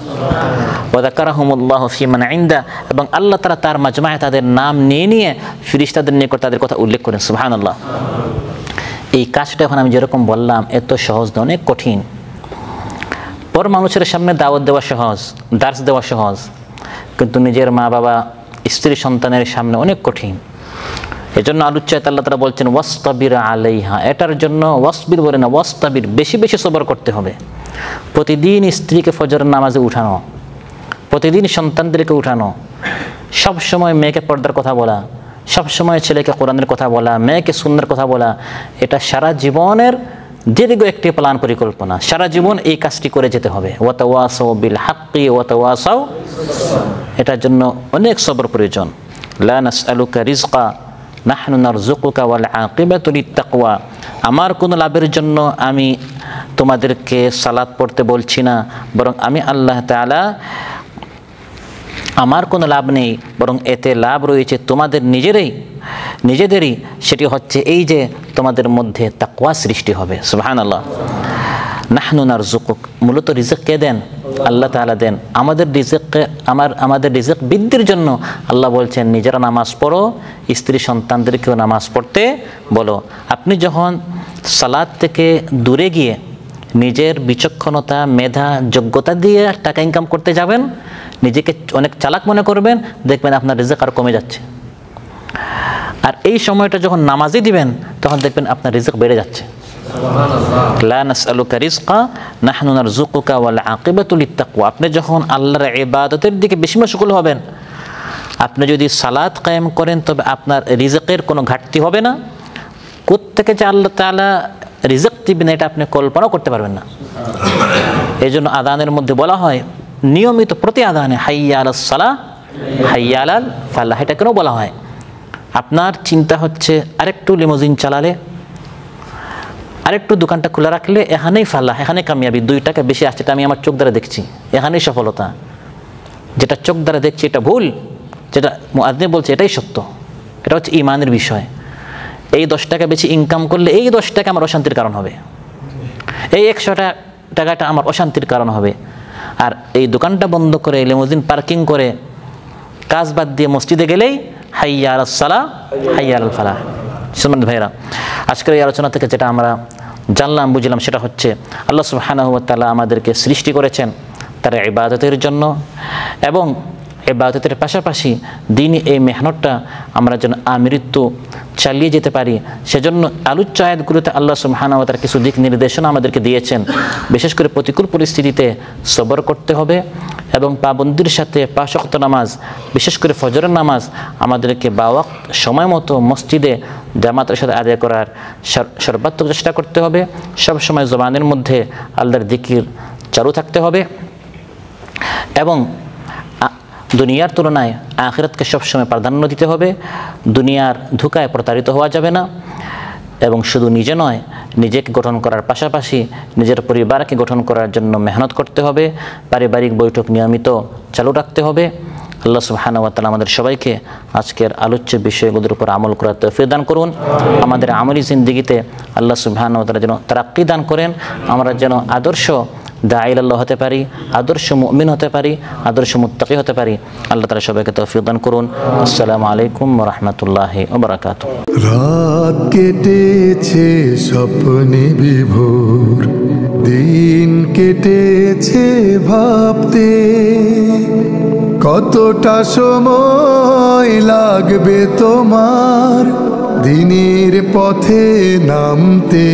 ওয়া যাকারাহুমুল্লাহু ফি মান ইনদা, এবং আল্লাহ তাআলা তার মাজমায়ে তাদের নাম নিয়ে নিয়ে ফেরেশতাদের নিকট তাদের কথা উল্লেখ করেন। সুবহানাল্লাহ। এই কাজটা এখন আমি যেরকম বললাম এত সহজ নয়, অনেক কঠিন। পর মানুষের সামনে দাওয়াত দেওয়া সহজ, দার্স দেওয়া সহজ, কিন্তু নিজের মা বাবা, স্ত্রী সন্তানের সামনে অনেক কঠিন। এজন্য আলোচ্যায় আল্লাহ তাআলা বলছেন ওয়াসতাবির আলাইহা, এটার জন্য ওয়াসবির বলে না, ওয়াসতাবির, বেশি বেশি সবর করতে হবে। প্রতিদিন স্ত্রীকে ফজরের নামাজে উঠানো, প্রতিদিন সন্তানদেরকে উঠানো, সব সময় মেয়েকে পর্দার কথা বলা, সব সময় ছেলেকে কোরআনের কথা বলা, মেয়েকে সুন্নাহর কথা বলা, এটা সারা জীবনের দীর্ঘ একটি প্ল্যান পরিকল্পনা। সারা জীবন এই কাজটি করে যেতে হবে। ওয়াতাওয়াসাউ বিল হাক্কি ওয়াতাওয়াসাউ, এটার জন্য অনেক সবর প্রয়োজন। লা নাসআলুকা রিজকা নাহনু নারযুকুকা ওয়াল আকিবাতু লিত্তাকওয়া, আমার কোনো লাভের জন্য আমি তোমাদেরকে সালাত পড়তে বলছি না, বরং আমি আল্লাহ তাআলা, আমার কোনো লাভ নেই, বরং এতে লাভ রয়েছে তোমাদের নিজেদেরই। সেটি হচ্ছে এই যে তোমাদের মধ্যে তাকওয়া সৃষ্টি হবে। সুবহানাল্লাহ। নাহনু নারযুকুক, মূলত রিজিক কে দেন? আল্লাহ তাআলা দেন। আমাদের রিজিক বৃদ্ধির জন্য আল্লাহ বলছেন নিজেরা নামাজ পড়ো, স্ত্রী সন্তানদেরকেও নামাজ পড়তে বলো। আপনি যখন সালাত থেকে দূরে গিয়ে নিজের বিচক্ষণতা, মেধা, যোগ্যতা দিয়ে টাকা ইনকাম করতে যাবেন, নিজেকে অনেক চালাক মনে করবেন, দেখবেন আপনার রিজিক আর কমে যাচ্ছে। আর এই সময়টা যখন নামাজই দিবেন তখন দেখবেন আপনার রিজিক বেড়ে যাচ্ছে। লা নাসআলুকা রিজকা নাহনু নারযুকুকা ওয়াল আকিবাতু লিত্তাকওয়া, আপনি যখন আল্লাহর ইবাদতের দিকে বেশি মশগুল হবেন, আপনি যদি সালাত কায়েম করেন তবে আপনার রিজিকের কোনো ঘাটতি হবে না। কোত্থেকে যে আল্লাহ তাআলা রিজিক দিবেন এটা আপনি কল্পনাও করতে পারবেন না। এই জন্য আযানের মধ্যে বলা হয় নিয়মিত প্রতি আযানে হাইয়া আলাস সালাহ হাইয়া আলাল ফালাহ, এটা কেন বলা হয়? আপনার চিন্তা হচ্ছে আরেকটু লিমোজিন চালালে, আরেকটু দোকানটা খোলা রাখলে এখানেই ফালাহ, এখানে কামিয়াবি, 2 টাকা বেশি আসছে, এটা আমি আমার চোখ দ্বারা দেখছি, এখানেই সফলতা। যেটা চোখ দ্বারা দেখছি এটা ভুল, যেটা মুআজ্জিন বলছে এটাই সত্য। এটা হচ্ছে ঈমানের বিষয়। এই 10 টাকা বেশি ইনকাম করলে এই 10 টাকা আমার অশান্তির কারণ হবে, এই 100 টাকাটা আমার অশান্তির কারণ হবে। আর এই দোকানটা বন্ধ করে লিমোজিন পার্কিং করে কাজ বাদ দিয়ে মসজিদে গেলেই হাইয়া আলাস সালাহ হাইয়া আলাল ফালাহ। সম্মানিত ভাইরা, আজকের এই আলোচনা থেকে যেটা আমরা জানলাম, বুঝলাম, সেটা হচ্ছে আল্লাহ সুবহানাহু ওয়া তাআলা আমাদেরকে সৃষ্টি করেছেন তার ইবাদতের জন্য, এবং ইবাদতের পাশাপাশি দ্বীনি এই মেহনতটা আমরা যেন আমৃত্যু চালিয়ে যেতে পারি। সেজন্য আলোচ্য আয়াতগুলোতে আল্লাহ সুবহানাহু ওয়া তাআলা কিছু দিক নির্দেশনা আমাদেরকে দিয়েছেন। বিশেষ করে প্রতিকূল পরিস্থিতিতে সবর করতে হবে এবং পাবন্দির সাথে 5 ওয়াক্ত নামাজ, বিশেষ করে ফজরের নামাজ আমাদেরকে 12 ওয়াক্ত সময় মতো মসজিদে জামাতের সাথে আদায় করার সর্বাত্মক চেষ্টা করতে হবে। সব সময় জবানের মধ্যে আল্লাহর জিকির চালু থাকতে হবে এবং দুনিয়ার তুলনায় আখিরাতকে সবসময় প্রাধান্য দিতে হবে। দুনিয়ার ধোঁকায় প্রতারিত হওয়া যাবে না এবং শুধু নিজে নয়, নিজেকে গঠন করার পাশাপাশি নিজের পরিবারকে গঠন করার জন্য মেহনত করতে হবে। পারিবারিক বৈঠক নিয়মিত চালু রাখতে হবে। আল্লাহ সুবহানাহু ওয়া তাআলা আমাদের সবাইকে আজকের আলোচ্য বিষয়গুলোর উপর আমল করার তৌফিক দান করুন। আমাদের আমলি জিন্দেগিতে আল্লাহ সুবহানাহু ওয়া তাআলা যেন তারাক্কি দান করেন। আমরা যেন আদর্শ দাঈ আল্লাহ হতে পারি, আদর্শ মুমিন হতে পারি, আদর্শ মুত্তাকি হতে পারি। আল্লাহ তাআলা সবাইকে তৌফিক দান করুন। আসসালামু আলাইকুম ওয়া রাহমাতুল্লাহি ওয়া বারাকাতুহু। রাত কেটেছে স্বপ্নে বিভোর, দিন কেটেছে ভাবতে, কতটা সময় লাগবে তোমার দিনের পথে নামতে।